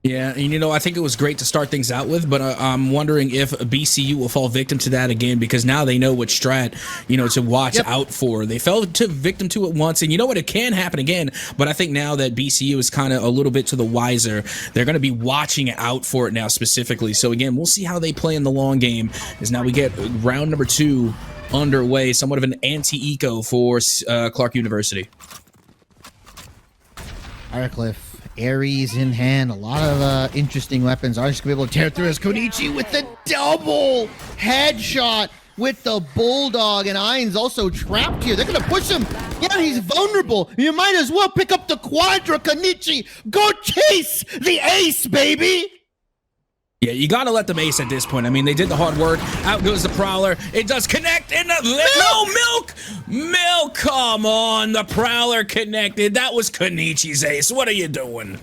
Yeah, and you know, I think it was great to start things out with, but I'm wondering if BCU will fall victim to that again, because now they know what strat, you know, to watch out for. They fell victim to it once, and you know what, it can happen again, but I think now that BCU is kind of a little bit to the wiser, they're going to be watching out for it now specifically. So again, we'll see how they play in the long game, as now we get round number 2 underway, somewhat of an anti-eco for Clarke University. Briarcliff, Ares in hand, a lot of interesting weapons. Are just gonna be able to tear through his Konichi with the double headshot with the Bulldog, and Ain's also trapped here. They're gonna push him. Yeah, he's vulnerable. You might as well pick up the Quadra Konichi. Go chase the ace, baby. Yeah, you got to let them ace at this point. I mean, they did the hard work. Out goes the Prowler. It does connect in the... No, Milk! Milk, come on. The Prowler connected. That was Konichi's ace. What are you doing?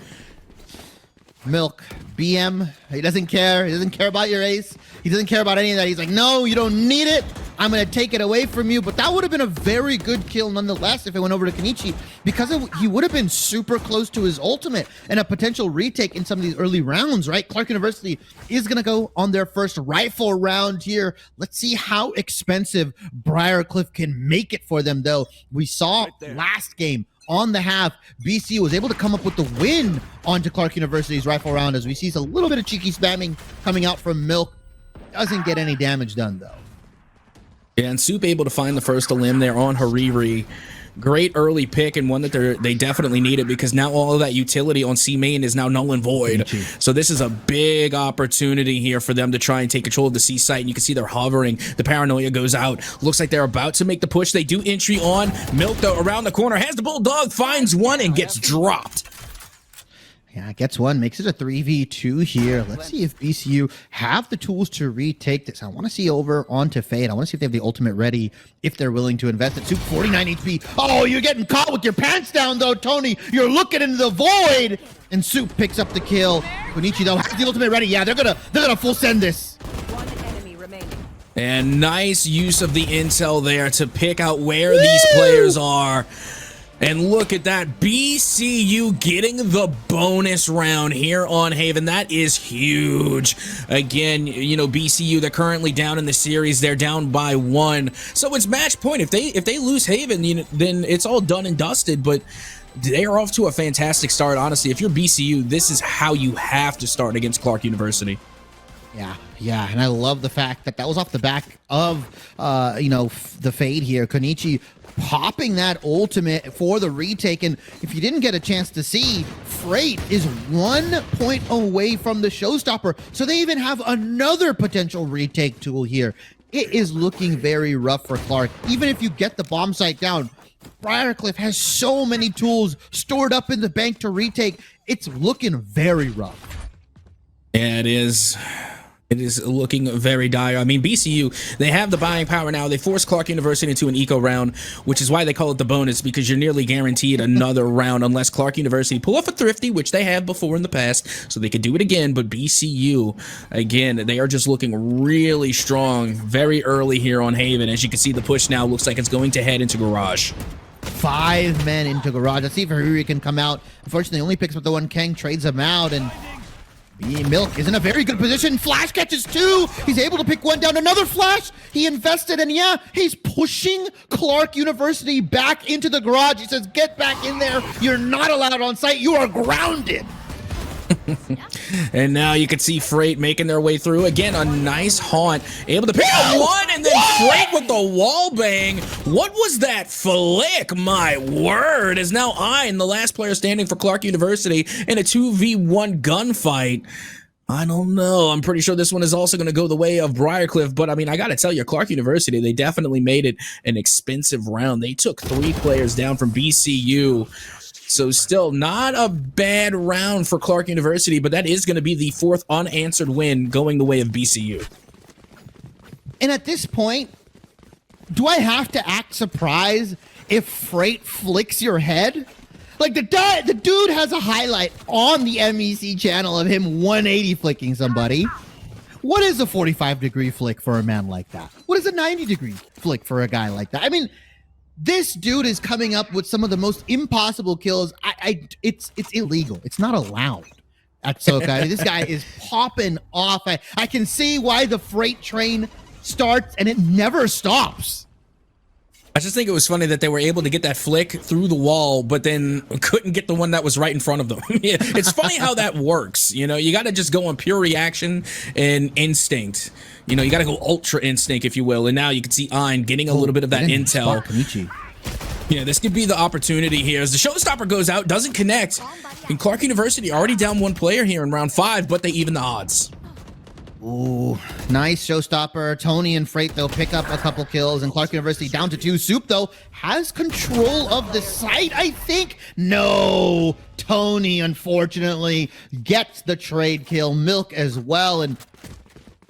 Milk, BM, he doesn't care. He doesn't care about your ace. He doesn't care about any of that. He's like, no, you don't need it. I'm going to take it away from you. But that would have been a very good kill nonetheless if it went over to Konichi, because he would have been super close to his ultimate and a potential retake in some of these early rounds, right? Clarke University is going to go on their first rifle round here. Let's see how expensive Briarcliff can make it for them, though. We saw last game on the half, BC was able to come up with the win onto Clarke University's rifle round, as we see a little bit of cheeky spamming coming out from Milk. Doesn't get any damage done, though. Yeah, and Soup able to find the first limb there on Hariri. Great early pick, and one that they definitely needed, because now all of that utility on C main is now null and void. So this is a big opportunity here for them to try and take control of the C site, and you can see they're hovering. The paranoia goes out. Looks like they're about to make the push. They do entry on. Milk, though, around the corner, has the Bulldog, finds one, and gets dropped. Yeah, gets one, makes it a 3v2 here. Let's see if BCU have the tools to retake this. I want to see over onto Fade. I want to see if they have the ultimate ready, if they're willing to invest it. Soup, 49 HP. Oh, you're getting caught with your pants down, though, Tony. You're looking into the void. And Soup picks up the kill. Konichi, though, has the ultimate ready. Yeah, they're gonna full send this. One enemy remaining. And nice use of the intel there to pick out where these players are. And look at that, BCU getting the bonus round here on Haven. That is huge. Again, you know, BCU, they're currently down in the series. They're down by 1. So it's match point. If they lose Haven, you know, then it's all done and dusted. But they are off to a fantastic start. Honestly, if you're BCU, this is how you have to start against Clarke University. Yeah, and I love the fact that was off the back of, you know, the Fade here. Konichi popping that ultimate for the retake, and if you didn't get a chance to see, Freight is 1 point away from the showstopper, so they even have another potential retake tool here. It is looking very rough for Clarke. Even if you get the bomb site down, Briarcliff has so many tools stored up in the bank to retake. It's looking very rough. Yeah, it is. It is looking very dire. I mean, BCU, they have the buying power now. They forced Clarke University into an eco round, which is why they call it the bonus, because you're nearly guaranteed another round unless Clarke University pull off a thrifty, which they have before in the past, so they could do it again. But BCU, again, they are just looking really strong very early here on Haven. As you can see, the push now looks like it's going to head into Garage. 5 men into Garage. Let's see if Hariri can come out. Unfortunately, only picks up the one. Kang trades him out, and Milk is in a very good position. Flash catches 2. He's able to pick one down. Another flash. He invested, and yeah, he's pushing Clarke University back into the Garage. He says, get back in there. You're not allowed on site. You are grounded. And now you can see Freight making their way through. Again, a nice haunt. Able to pick up one, and then Freight with the wall bang. What was that flick? My word. Is now Ein, the last player standing for Clarke University in a 2v1 gunfight. I don't know. I'm pretty sure this one is also going to go the way of Briarcliff. But, I mean, I got to tell you, Clarke University, they definitely made it an expensive round. They took 3 players down from BCU. So still not a bad round for Clarke University, but that is going to be the 4th unanswered win going the way of BCU. And at this point, do I have to act surprised if Freight flicks your head? Like, the dude has a highlight on the MEC channel of him 180 flicking somebody. What is a 45-degree flick for a man like that? What is a 90-degree flick for a guy like that? I mean, this dude is coming up with some of the most impossible kills. It's illegal. It's not allowed. at Soka. I mean, this guy is popping off. I can see why the freight train starts and it never stops. I just think it was funny that they were able to get that flick through the wall, but then couldn't get the one that was right in front of them. Yeah, it's funny how that works. You know, you got to just go on pure reaction and instinct. You know, you got to go ultra instinct, if you will. And now you can see Ein getting a little bit of that intel. Yeah, this could be the opportunity here as the showstopper goes out, doesn't connect. And Clarke University already down one player here in round 5, but they even the odds. Ooh, nice showstopper. Tony and Freight, they'll pick up a couple kills, and Clarke University down to 2. Soup, though, has control of the site, I think. No, Tony, unfortunately, gets the trade kill. Milk as well, and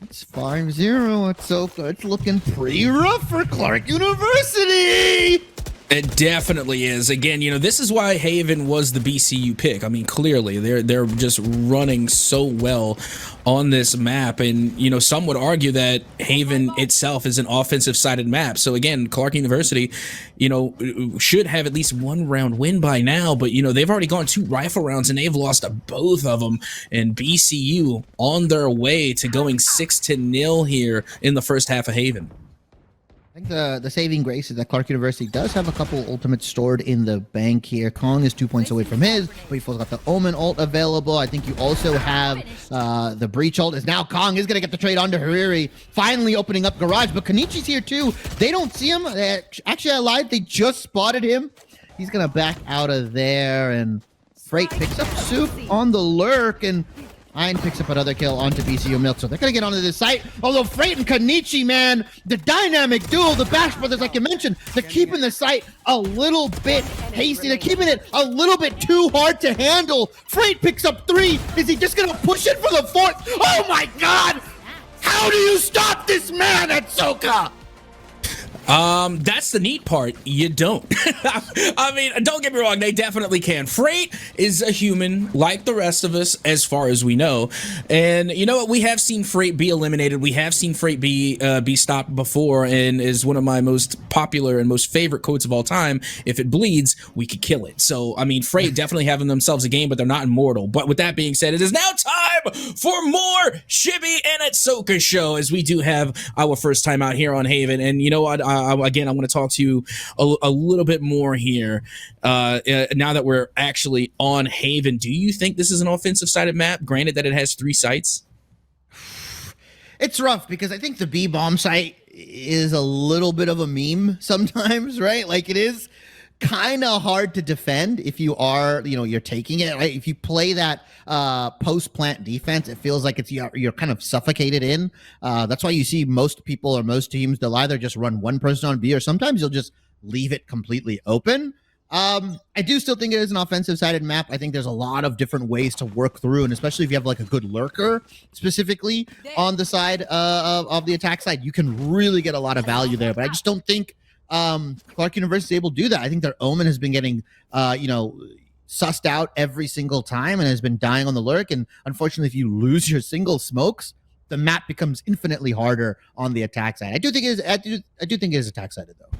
it's 5-0. It's so good. It's looking pretty rough for Clarke University. It definitely is. Again, you know, this is why Haven was the BCU pick. I mean, clearly they're just running so well on this map, and you know, some would argue that Haven itself is an offensive sided map. So again, Clarke University, you know, should have at least 1 round win by now, but you know, they've already gone 2 rifle rounds and they've lost both of them, and BCU on their way to going 6-0 here in the first half of Haven. I think the saving grace is that Clarke University does have a couple ultimates stored in the bank here. Kong is 2 points away from his, but you've also got the Omen ult available. I think you also have the Breach ult. Is now Kong is going to get the trade onto Hariri, finally opening up Garage, but Kenichi's here too. They don't see him. Actually, I lied. They just spotted him. He's going to back out of there, and Freight picks up Soup on the lurk, and Ein picks up another kill onto BCU Milk, so they're going to get onto this site. Although Freight and Kenichi, man, the dynamic duo, the Bash Brothers, like you mentioned, they're keeping the site a little bit hasty. They're keeping it a little bit too hard to handle. Freight picks up 3. Is he just going to push it for the 4th? Oh my God! How do you stop this man at Soka? That's the neat part. You don't. I mean, don't get me wrong, they definitely can. Freight is a human like the rest of us as far as we know. And you know what? We have seen Freight be eliminated. We have seen Freight be stopped before, and is one of my most popular and most favorite quotes of all time. If it bleeds, we could kill it. So, I mean, Freight definitely having themselves a game, but they're not immortal. But with that being said, it is now time for more Shibby and Atsoka show, as we do have our first time out here on Haven. And you know what? Again, I want to talk to you a little bit more here. Now that we're actually on Haven, do you think this is an offensive sided map? Granted that it has 3 sites. It's rough because I think the B bomb site is a little bit of a meme sometimes, right? Like, it is kind of hard to defend if you are, you know, you're taking it, right? If you play that post plant defense, it feels like you're kind of suffocated in. That's why you see most people or most teams, they'll either just run one person on B, or sometimes you'll just leave it completely open. I do still think it is an offensive sided map. I think there's a lot of different ways to work through, and especially if you have like a good lurker specifically on the side of the attack side, you can really get a lot of value there. But I just don't think Clarke University is able to do that. I think their Omen has been getting sussed out every single time and has been dying on the lurk. And unfortunately, if you lose your single smokes, the map becomes infinitely harder on the attack side. I do think it is attack sided though.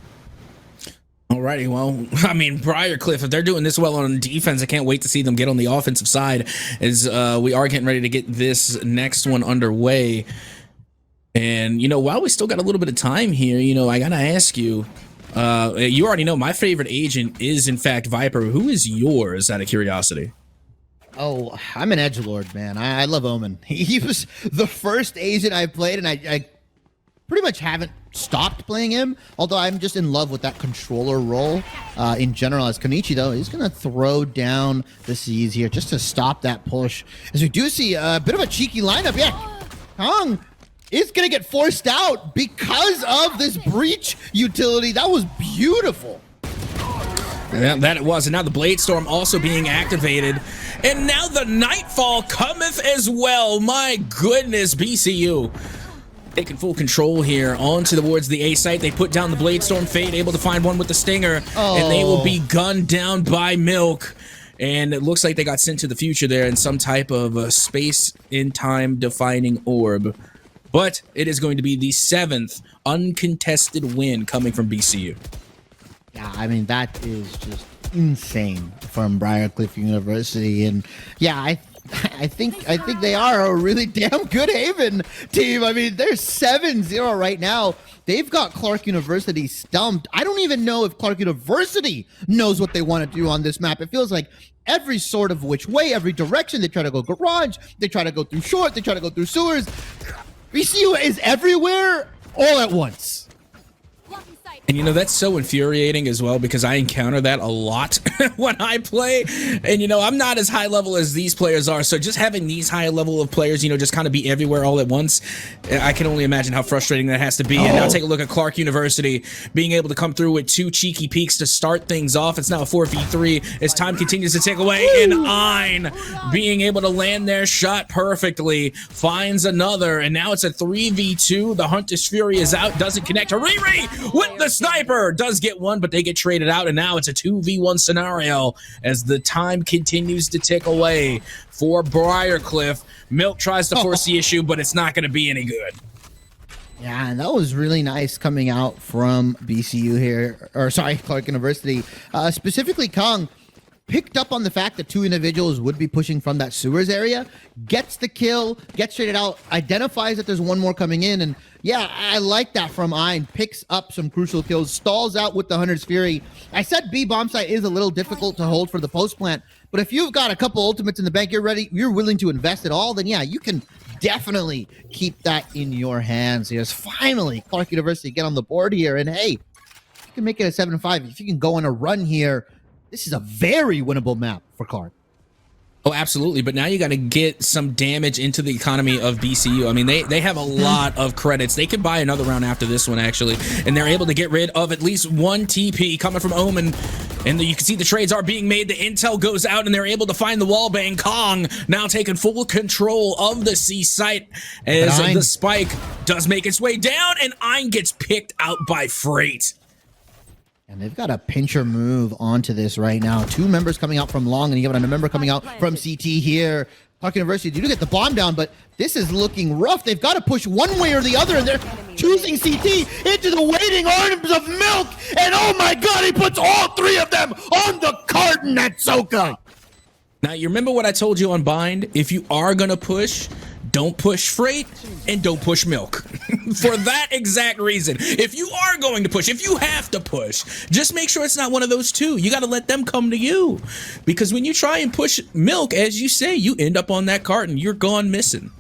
Alrighty, well, I mean, Briar Cliff, if they're doing this well on defense, I can't wait to see them get on the offensive side, as we are getting ready to get this next one underway. And, you know, while we still got a little bit of time here, you know, I gotta ask you, you already know my favorite agent is, in fact, Viper. Who is yours, out of curiosity? Oh, I'm an edgelord, man. I love Omen. He was the first agent I played, and I pretty much haven't stopped playing him, although I'm just in love with that controller role in general. As Kenichi, though, he's going to throw down the C's here just to stop that push. As we do see a bit of a cheeky lineup. Yeah, Kong is going to get forced out because of this breach utility. That was beautiful. Yeah, that it was. And now the Blade Storm also being activated. And now the Nightfall cometh as well. My goodness, BCU taking full control here onto towards the A site. They put down the Blade Storm Fade, able to find one with the Stinger, and they will be gunned down by Milk. And it looks like they got sent to the future there in some type of space in time defining orb. But it is going to be the 7th uncontested win coming from BCU. Yeah, I mean, that is just insane from Briar Cliff University. And yeah, I think they are a really damn good Haven team. I mean, they're 7-0 right now. They've got Clarke University stumped. I don't even know if Clarke University knows what they want to do on this map. It feels like every sort of which way, every direction. They try to go garage, they try to go through short, they try to go through sewers. BCU is everywhere all at once. And you know, that's so infuriating as well, because I encounter that a lot when I play. And you know, I'm not as high level as these players are, so just having these high level of players, you know, just kind of be everywhere all at once, I can only imagine how frustrating that has to be. And now take a look at Clarke University being able to come through with 2 cheeky peeks to start things off. It's now a 4v3 as time continues to tick away, and Ein being able to land their shot perfectly, finds another, and now it's a 3v2. The Hunter's Fury is out, doesn't connect. Riri with the sniper does get one, but they get traded out, and now it's a 2v1 scenario as the time continues to tick away for Briar. Milk tries to force the issue, but it's not going to be any good. Yeah, and that was really nice coming out from BCU here, or sorry, Clarke University. Specifically, Kong picked up on the fact that 2 individuals would be pushing from that sewers area, gets the kill, gets traded out, identifies that there's one more coming in, and yeah, I like that from Ein. Picks up some crucial kills, stalls out with the Hunter's Fury. I said B bomb site is a little difficult to hold for the post plant, but if you've got a couple ultimates in the bank, you're willing to invest it all, then yeah, you can definitely keep that in your hands. Here's finally Clarke University get on the board here, and hey, you can make it a 7-5. If you can go on a run here, this is a very winnable map for Clarke. Oh, absolutely. But now you got to get some damage into the economy of BCU. I mean, they have a lot of credits. They could buy another round after this one, actually. And they're able to get rid of at least 1 TP coming from Omen. And you can see the trades are being made. The intel goes out, and they're able to find the wall bang. Kong now taking full control of the C site as the spike does make its way down, and Ein gets picked out by Freight. And they've got a pincher move onto this right now. 2 members coming out from long, and you got a member coming out from CT here. Clarke University, you do get the bomb down, but this is looking rough. They've got to push one way or the other, and they're choosing CT into the waiting arms of Milk. And oh my God, he puts all 3 of them on the carton at Soka. Now, you remember what I told you on Bind? If you are going to push, don't push Freight and don't push Milk. For that exact reason. If you are going to push, if you have to push, just make sure it's not one of those 2. You got to let them come to you. Because when you try and push Milk, as you say, you end up on that carton. You're gone missing.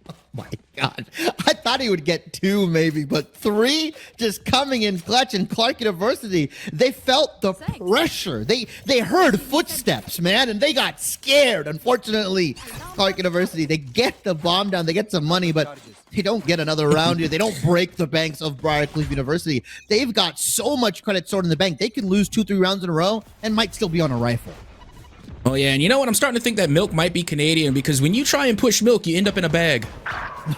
Oh my God. I thought he would get 2 maybe, but 3 just coming in clutch. And Clarke University, they felt the pressure. They heard footsteps, man, and they got scared. Unfortunately, Clarke University, they get the bomb down, they get some money, but they don't get another round here. They don't break the banks of Briar University. They've got so much credit stored in the bank. They can lose 2-3 rounds in a row and might still be on a rifle. Oh, yeah, and you know what? I'm starting to think that Milk might be Canadian, because when you try and push Milk, you end up in a bag.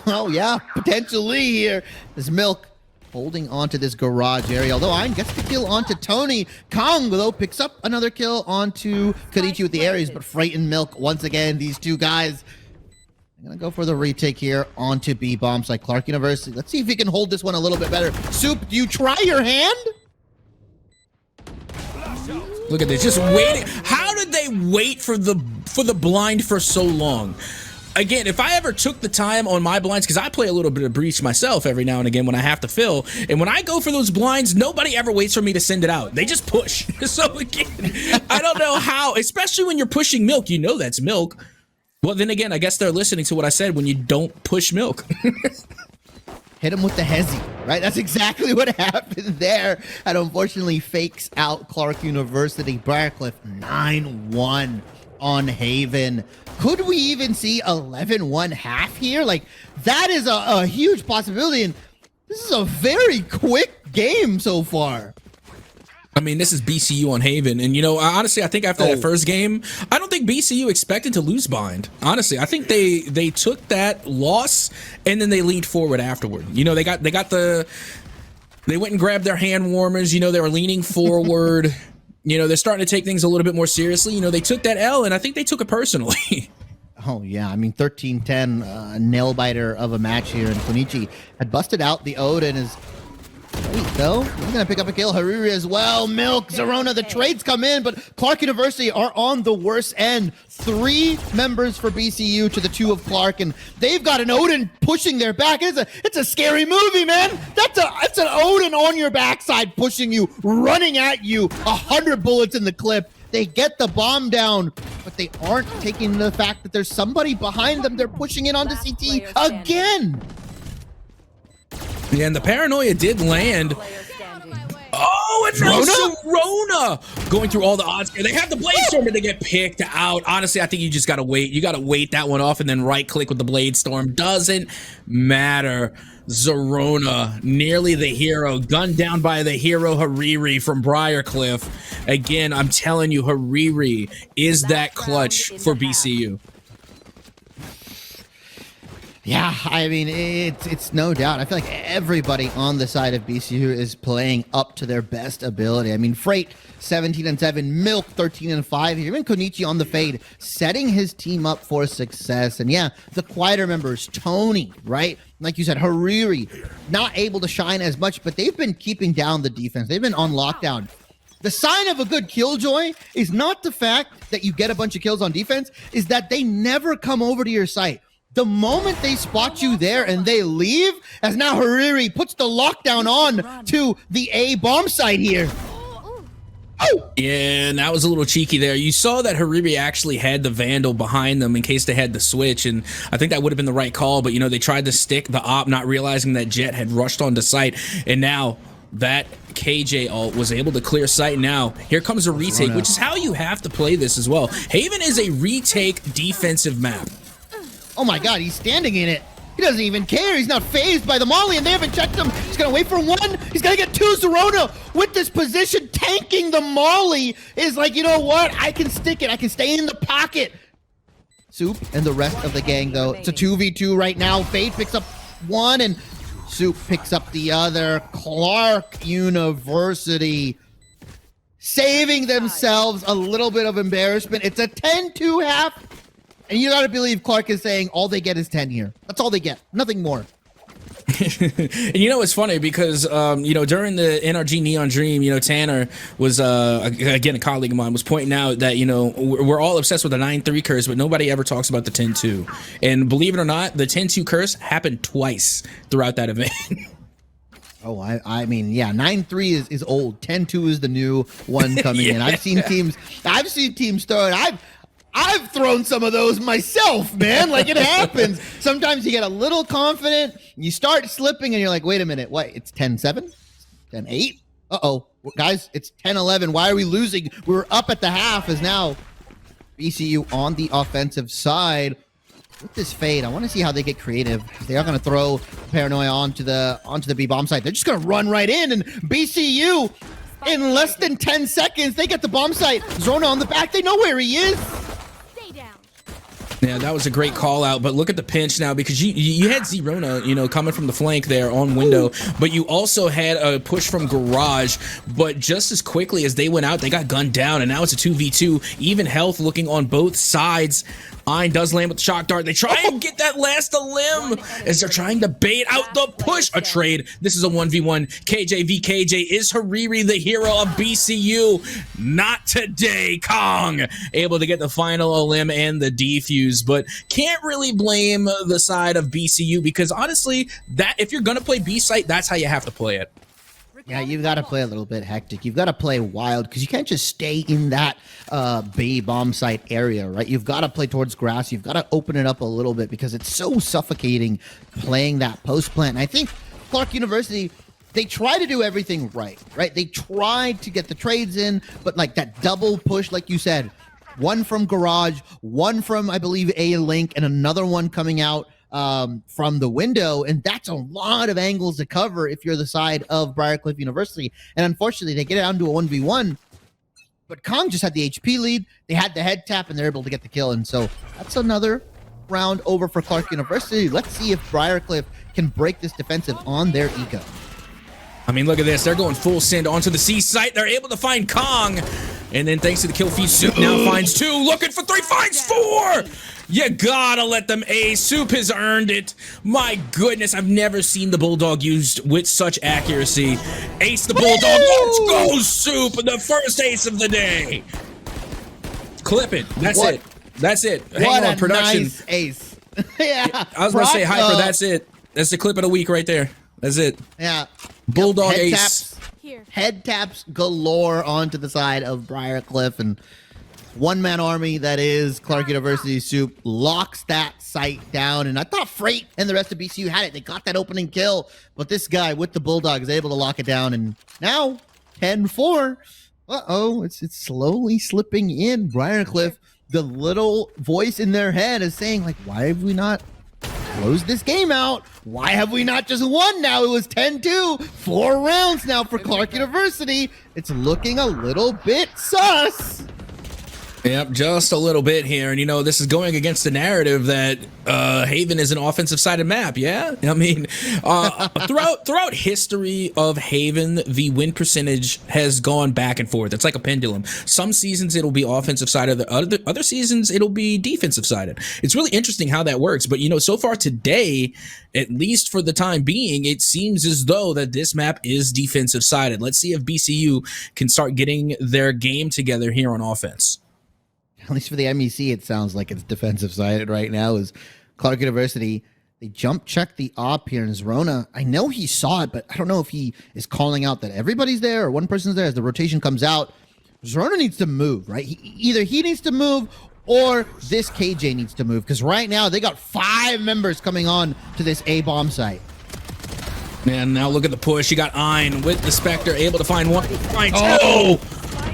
Oh, yeah, potentially here. This Milk holding onto this garage area, although Ein gets the kill onto Tony. Kong, though, picks up another kill onto Kadichi with the Ares, but Freight and Milk, once again, these 2 guys, I'm going to go for the retake here onto B-bombs like Clarke University. Let's see if he can hold this one a little bit better. Soup, do you try your hand? Look at this, just waiting. How did they wait for the blind for so long? Again, if I ever took the time on my blinds, because I play a little bit of breach myself every now and again when I have to fill, and when I go for those blinds, nobody ever waits for me to send it out. They just push. So again, I don't know how, especially when you're pushing Milk, you know that's Milk. Well, then again, I guess they're listening to what I said when you don't push Milk. Hit him with the hezi, right? That's exactly what happened there. And unfortunately fakes out Clarke University. Briarcliff 9-1 on Haven. Could we even see 11-1 half here? Like, that is a huge possibility. And this is a very quick game so far. I mean, this is BCU on Haven, and you know, honestly, I think after that first game, I don't think BCU expected to lose Bind. Honestly, I think they took that loss and then they leaned forward afterward. You know, they went and grabbed their hand warmers. You know, they were leaning forward. You know, they're starting to take things a little bit more seriously. You know, they took that L, and I think they took it personally. Oh, yeah. I mean, 13-10, nail-biter of a match here. And Konichi had busted out the Ode and is There you go. He's gonna pick up a kill. Hariri as well. Milk, Zerona, the trades come in, but Clarke University are on the worst end. 3 members for BCU to the 2 of Clarke, and they've got an Odin pushing their back. It's a scary movie, man. That's an Odin on your backside pushing you, running at you. 100 bullets in the clip. They get the bomb down, but they aren't taking the fact that there's somebody behind them. They're pushing it onto CT again. Yeah, and the paranoia did land. Oh, it's Rona going through all the odds here. They have the Blade Storm, but they get picked out. Honestly, I think you just gotta wait. You gotta wait that one off and then right click with the Blade Storm. Doesn't matter. Zerona, nearly the hero, gunned down by the hero Hariri from Briar. Again, I'm telling you, Hariri is that clutch for BCU. Yeah, I mean, it's no doubt. I feel like everybody on the side of BCU is playing up to their best ability. I mean, Freight, 17-7, Milk, 13-5. Even Konichi on the fade, setting his team up for success. And yeah, the quieter members, Tony, right? Like you said, Hariri, not able to shine as much, but they've been keeping down the defense. They've been on lockdown. The sign of a good killjoy is not the fact that you get a bunch of kills on defense, is that they never come over to your site. The moment they spot you there and they leave, as now Hariri puts the lockdown on to the A bomb site here. Oh! Yeah, and that was a little cheeky there. You saw that Hariri actually had the Vandal behind them in case they had the switch, and I think that would have been the right call, but, you know, they tried to stick the op, not realizing that Jet had rushed onto site, and now that KJ ult was able to clear sight. Now, here comes a retake, which is how you have to play this as well. Haven is a retake defensive map. Oh my god, he's standing in it. He doesn't even care. He's not phased by the molly, and they haven't checked him. He's gonna wait for 1. He's gonna get 2. Zerona with this position, tanking the molly, is like, you know what? I can stick it. I can stay in the pocket. Soup and the rest of the gang, though. It's a 2v2 right now. Fade picks up 1, and Soup picks up the other. Clarke University saving themselves a little bit of embarrassment. It's a 10-2 half. And you gotta believe Clarke is saying all they get is 10 here. That's all they get. Nothing more. And you know, it's funny because, you know, during the NRG Neon Dream, you know, Tanner was, again, a colleague of mine, was pointing out that, you know, we're all obsessed with the 9-3 curse, but nobody ever talks about the 10-2. And believe it or not, the 10-2 curse happened twice throughout that event. Oh, I mean, yeah, 9-3 is old. 10-2 is the new one coming in. I've seen teams throw it. I've thrown some of those myself, man. Like, it happens. Sometimes you get a little confident, you start slipping, and you're like, wait a minute, what? It's 10-7? 10-8? Uh-oh. Guys, it's 10-11. Why are we losing? We were up at the half, as now BCU on the offensive side. With this fade, I want to see how they get creative. They are going to throw Paranoia onto the B bomb site. They're just going to run right in, and BCU, in less than 10 seconds, they get the bomb site. Zona on the back. They know where he is. Yeah, that was a great call out, but look at the pinch now, because you had Zerona, you know, coming from the flank there on window, but you also had a push from Garage, but just as quickly as they went out, they got gunned down, and now it's a 2v2, even health looking on both sides. Ein does land with the shock dart. They try and get that last limb as they're trying to bait out the push. A trade. This is a 1v1. KJ v KJ. Is Hariri the hero of BCU? Not today. Kong able to get the final limb and the defuse, but can't really blame the side of BCU, because honestly, that if you're gonna play B site, that's how you have to play it. Yeah, you've got to play a little bit hectic. You've got to play wild, because you can't just stay in that B bomb site area, right? You've got to play towards grass. You've got to open it up a little bit, because it's so suffocating playing that post plant. And I think Clarke University, they try to do everything right? They tried to get the trades in, but like that double push, like you said, one from Garage, one from, I believe, A-Link, and another one coming out from the window, and that's a lot of angles to cover if you're the side of Briarcliff University. And unfortunately, they get it down to a 1v1, but Kong just had the HP lead. They had the head tap, and they're able to get the kill, and so that's another round over for Clarke University. Let's see if Briarcliff can break this defensive on their eco. I mean, look at this. They're going full send onto the C site. They're able to find Kong. And then thanks to the kill feed, Soup now finds 2. Looking for 3, finds 4. You gotta let them ace. Soup has earned it. My goodness, I've never seen the Bulldog used with such accuracy. Ace the Bulldog. Let's go, Soup. The first ace of the day. Clip it. That's it. That's it. Hang on, production. Nice ace. Yeah. I was gonna say hyper. That's it. That's the clip of the week right there. That's it. Yeah. Bulldog head ace. Head taps galore onto the side of Briar Cliff, and one-man army that is Clarke University Soup locks that site down. And I thought Freight and the rest of BCU had it. They got that opening kill, but this guy with the Bulldog is able to lock it down. And now 10-4. Uh-oh, it's slowly slipping in. Briar Cliff, the little voice in their head is saying, like, why have we not closed this game out? Why have we not just won now? It was 10-2, 4 rounds now for Clarke University. It's looking a little bit sus. Yep, just a little bit here. And, you know, this is going against the narrative that Haven is an offensive-sided map, yeah? I mean, throughout history of Haven, the win percentage has gone back and forth. It's like a pendulum. Some seasons, it'll be offensive-sided. Other seasons, it'll be defensive-sided. It's really interesting how that works. But, you know, so far today, at least for the time being, it seems as though that this map is defensive-sided. Let's see if BCU can start getting their game together here on offense. At least for the MEC, it sounds like it's defensive sided right now. Is Clarke University, they jump check the op here in Zrona. I know he saw it, but I don't know if he is calling out that everybody's there or one person's there as the rotation comes out. Zrona needs to move, right? Either he needs to move or this KJ needs to move, because right now they got 5 members coming on to this A-bomb site. And now look at the push. You got Ein with the Spectre, able to find one, find two.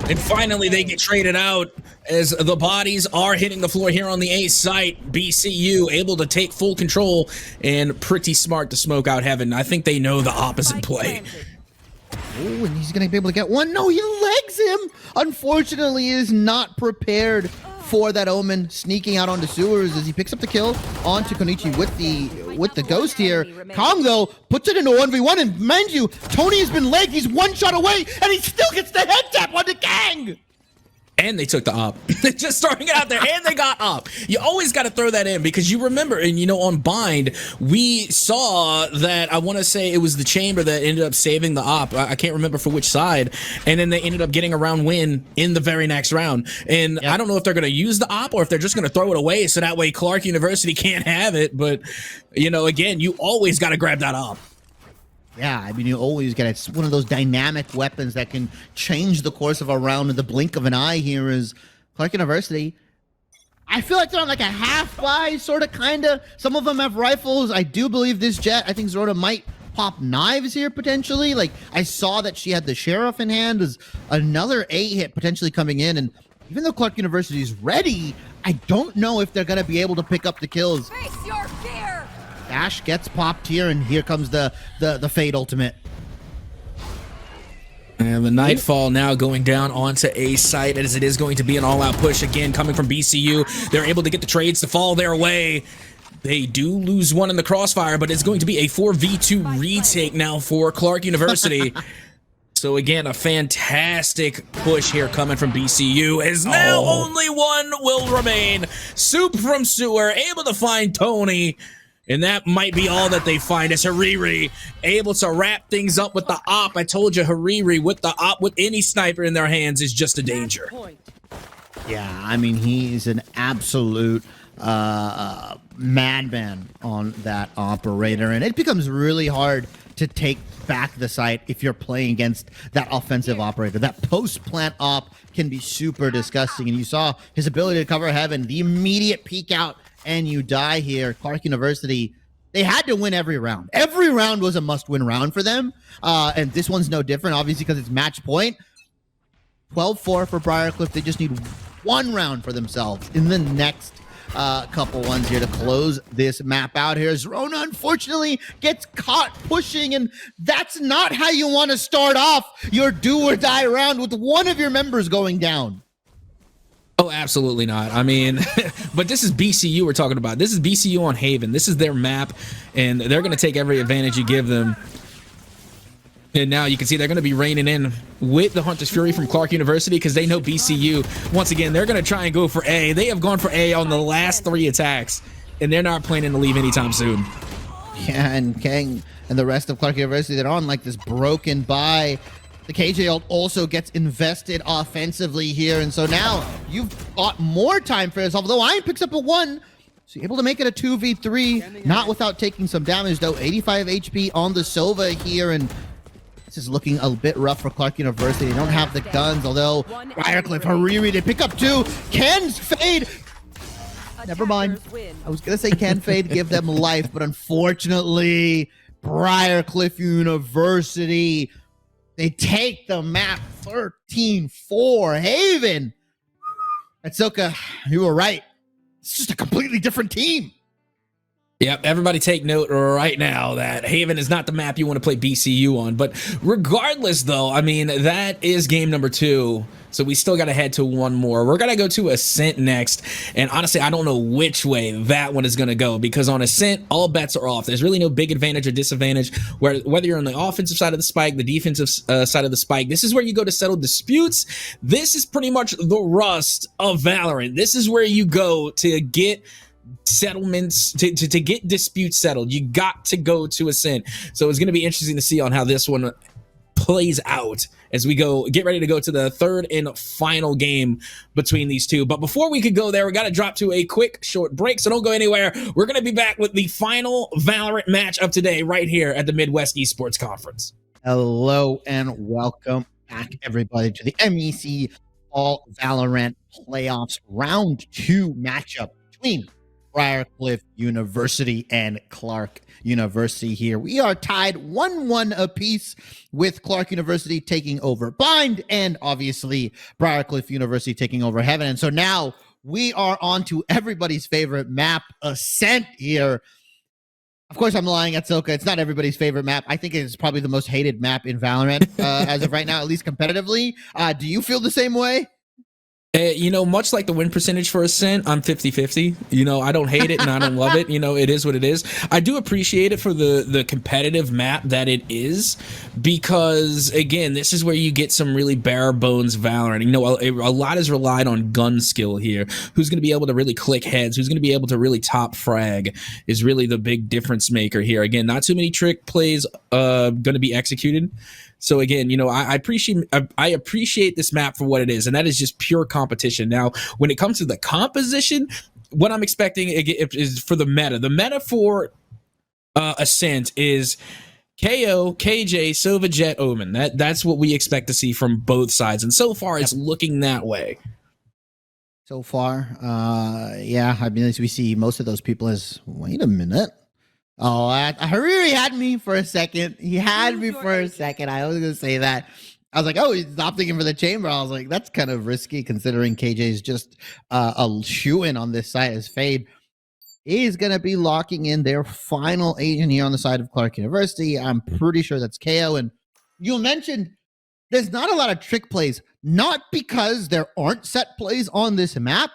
And finally they get traded out as the bodies are hitting the floor here on the A site. BCU able to take full control and pretty smart to smoke out Heaven. I think they know the opposite play. Oh, and he's going to be able to get one. No, he legs him. Unfortunately, he is not prepared for that Omen sneaking out onto sewers as he picks up the kill onto Konichi with the ghost here. Kong, though, puts it into 1v1, and mind you, Tony has been legged. He's one shot away, and he still gets the head tap on the gang. And they took the op. Just throwing it out there, and they got op. You always got to throw that in, because you remember, and you know, on Bind, we saw that, I want to say it was the Chamber that ended up saving the op. I can't remember for which side. And then they ended up getting a round win in the very next round. And I don't know if they're going to use the op or if they're just going to throw it away so that way Clarke University can't have it. But, you know, again, you always got to grab that op. Yeah, I mean, you always get it. It's one of those dynamic weapons that can change the course of a round in the blink of an eye. Here is Clarke University. I feel like they're on like a half-buy, sort of, kind of. Some of them have rifles. I do believe this Jet, I think Zorda might pop knives here, potentially. Like, I saw that she had the Sheriff in hand. There's another A hit potentially coming in. And even though Clarke University is ready, I don't know if they're going to be able to pick up the kills. Face your fear! Dash gets popped here, and here comes the Fade ultimate. And the Nightfall now going down onto A site, as it is going to be an all-out push again coming from BCU. They're able to get the trades to fall their way. They do lose one in the crossfire, but it's going to be a 4v2 retake now for Clarke University. So again, a fantastic push here coming from BCU, as now only one will remain. Soup from Sewer, able to find Tony. And that might be all that they find, as Hariri able to wrap things up with the op. I told you, Hariri with the op, with any sniper in their hands, is just a danger. Yeah, I mean, he's an absolute madman on that operator. And it becomes really hard to take back the site if you're playing against that offensive operator. That post-plant op can be super disgusting. And you saw his ability to cover Heaven, the immediate peek out, and you die here. Clarke University, they had to win every round. Every round was a must-win round for them, and this one's no different, obviously, because it's match point. 12-4 for Briar Cliff. They just need one round for themselves in the next couple ones here to close this map out here. Zrona, unfortunately, gets caught pushing, and that's not how you want to start off your do-or-die round with one of your members going down. Oh, absolutely not. I mean, but this is BCU we're talking about. This is BCU on Haven. This is their map, and they're going to take every advantage you give them. And now you can see they're going to be reining in with the Hunter's Fury from Clarke University because they know BCU, once again, they're going to try and go for A. They have gone for A on the last 3 attacks, and they're not planning to leave anytime soon. Yeah, and Kang and the rest of Clarke University, they're on like this broken buy. The KJ ult also gets invested offensively here, and so now you've got more time for yourself. Although Iron picks up a 1, so you're able to make it a 2v3, not without taking some damage though. 85 HP on the Sova here, and this is looking a bit rough for Clarke University. They don't have the guns, although Briarcliff, Hariri, they pick up 2. Ken's fade. Never mind. I was going to say Ken fade, give them life, but unfortunately, Briarcliff University, they take the map 13-4. Haven. Atsuka, you were right. It's just a completely different team. Yep, everybody take note right now that Haven is not the map you want to play BCU on. But regardless, though, I mean, that is game number 2. So we still got to head to one more. We're going to go to Ascent next. And honestly, I don't know which way that one is going to go because on Ascent, all bets are off. There's really no big advantage or disadvantage. Whether you're on the offensive side of the spike, the defensive side of the spike, this is where you go to settle disputes. This is pretty much the Rust of Valorant. This is where you go to get settlements, to get disputes settled. You got to go to Ascent. So it's going to be interesting to see on how this one plays out as we get ready to go to the 3rd and final game between these two. But before we could go there, we got to drop to a quick short break, so don't go anywhere. We're going to be back with the final Valorant match of today right here at the Midwest Esports Conference. Hello and welcome back, everybody, to the MEC All Valorant Playoffs Round 2 matchup between Briarcliff University and Clarke University here. We are tied 1-1 apiece, with Clarke University taking over Bind and obviously Briarcliff University taking over Heaven. And so now we are on to everybody's favorite map, Ascent here. Of course, I'm lying at Soka. It's not everybody's favorite map. I think it's probably the most hated map in Valorant as of right now, at least competitively. Do you feel the same way? You know, much like the win percentage for Ascent, I'm 50-50. You know, I don't hate it and I don't love it. You know, it is what it is. I do appreciate it for the competitive map that it is, because, again, this is where you get some really bare bones Valorant. You know, a lot is relied on gun skill here. Who's going to be able to really click heads? Who's going to be able to really top frag is really the big difference maker here. Again, not too many trick plays going to be executed. So again, you know, I appreciate this map for what it is, and that is just pure competition. Now, when it comes to the composition, what I'm expecting is for the meta. The meta for Ascent is KO, KJ, Sova, Jet, Omen. That's what we expect to see from both sides, and so far it's looking that way. So far, yeah. I mean, we see most of those people as, wait a minute. Oh, Hariri had me for a second. He had me for a second. I was going to say that. I was like, oh, he's opting in for the chamber. I was like, that's kind of risky considering KJ's just a shoe-in on this side as Fade. He's going to be locking in their final agent here on the side of Clarke University. I'm pretty sure that's KO. And you mentioned there's not a lot of trick plays, not because there aren't set plays on this map,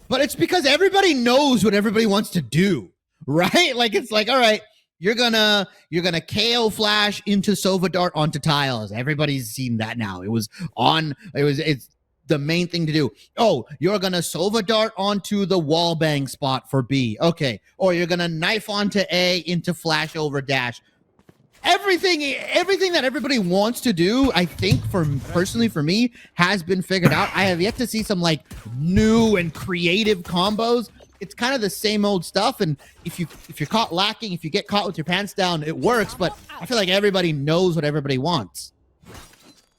but it's because everybody knows what everybody wants to do. Right? Like, it's like, all right, you're gonna KO flash into Sova Dart onto tiles. Everybody's seen that now. It's the main thing to do. Oh, you're gonna Sova Dart onto the wall bang spot for B. Okay. Or you're gonna knife onto A into flash over dash. Everything that everybody wants to do, I think, personally for me, has been figured out. I have yet to see some like new and creative combos. It's kind of the same old stuff, and if you're caught lacking, if you get caught with your pants down, it works, but I feel like everybody knows what everybody wants.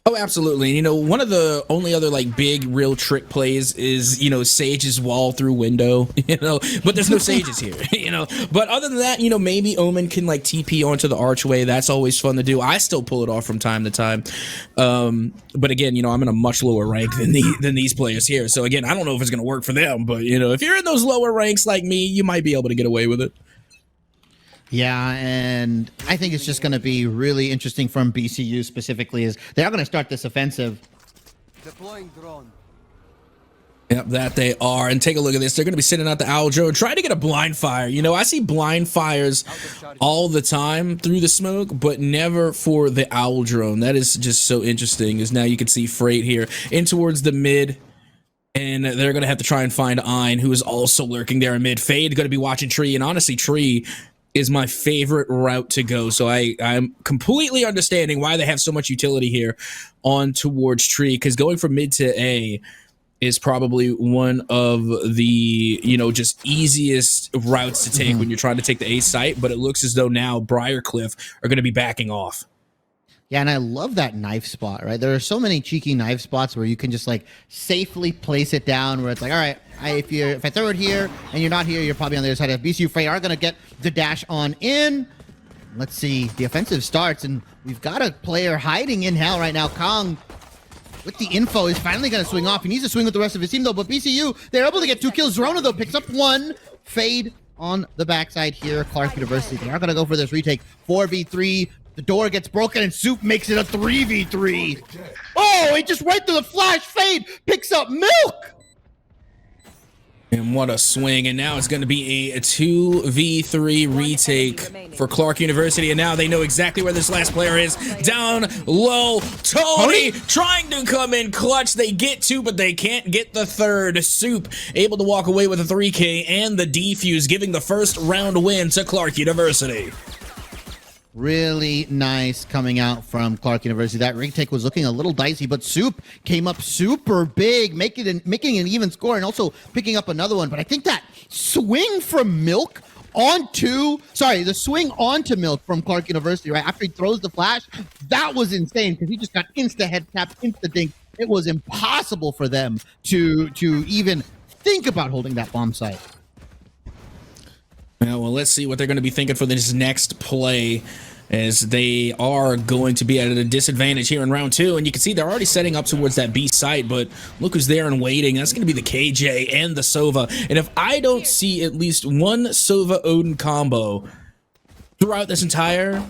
Oh, absolutely. You know, one of the only other like big real trick plays is, you know, Sage's wall through window, you know, but there's no Sages here, you know. But other than that, you know, maybe Omen can like TP onto the archway. That's always fun to do. I still pull it off from time to time. But again, you know, I'm in a much lower rank than these players here. So again, I don't know if it's going to work for them, but you know, if you're in those lower ranks like me, you might be able to get away with it. Yeah, and I think it's just going to be really interesting from BCU specifically is they're going to start this offensive. Deploying drone. Yep, that they are. And take a look at this. They're going to be sitting out the owl drone, trying to get a blind fire. You know, I see blind fires all the time through the smoke, but never for the owl drone. That is just so interesting, as now you can see Freight here in towards the mid. And they're going to have to try and find Ein, who is also lurking there in mid. Fade going to be watching Tree. And honestly, Tree is my favorite route to go. So I'm completely understanding why they have so much utility here on towards Tree. Because going from mid to A is probably one of the, you know, just easiest routes to take when you're trying to take the A site. But it looks as though now Briar Cliff are going to be backing off. Yeah, and I love that knife spot, right? There are so many cheeky knife spots where you can just like safely place it down where it's like, all right, if I throw it here and you're not here, you're probably on the other side. If BCU Frey are going to get the dash on in. Let's see. The offensive starts, and we've got a player hiding in hell right now. Kong, with the info, is finally going to swing off. He needs to swing with the rest of his team, though. But BCU, they're able to get 2 kills. Zerona, though, picks up 1. Fade on the backside here. Clarke University, they are going to go for this retake. 4v3. The door gets broken, and Soup makes it a 3v3. Oh, it just right through the flash. Fade picks up Milk. And what a swing. And now it's going to be a 2v3 retake for Clarke University. And now they know exactly where this last player is. Down low. Tony trying to come in clutch. They get 2, but they can't get the 3rd. Soup able to walk away with a 3K and the defuse, giving the first round win to Clarke University. Really nice coming out from Clarke University. That retake was looking a little dicey, but Soup came up super big, making an even score and also picking up another one. But I think that swing from Milk the swing onto Milk from Clarke University, right after he throws the flash, that was insane because he just got insta head tap, insta dink. It was impossible for them to even think about holding that bomb site. Yeah, well, let's see what they're going to be thinking for this next play, as they are going to be at a disadvantage here in round 2. And you can see they're already setting up towards that B site, but look who's there and waiting. That's going to be the KJ and the Sova. And if I don't see at least one Sova Odin combo throughout this entire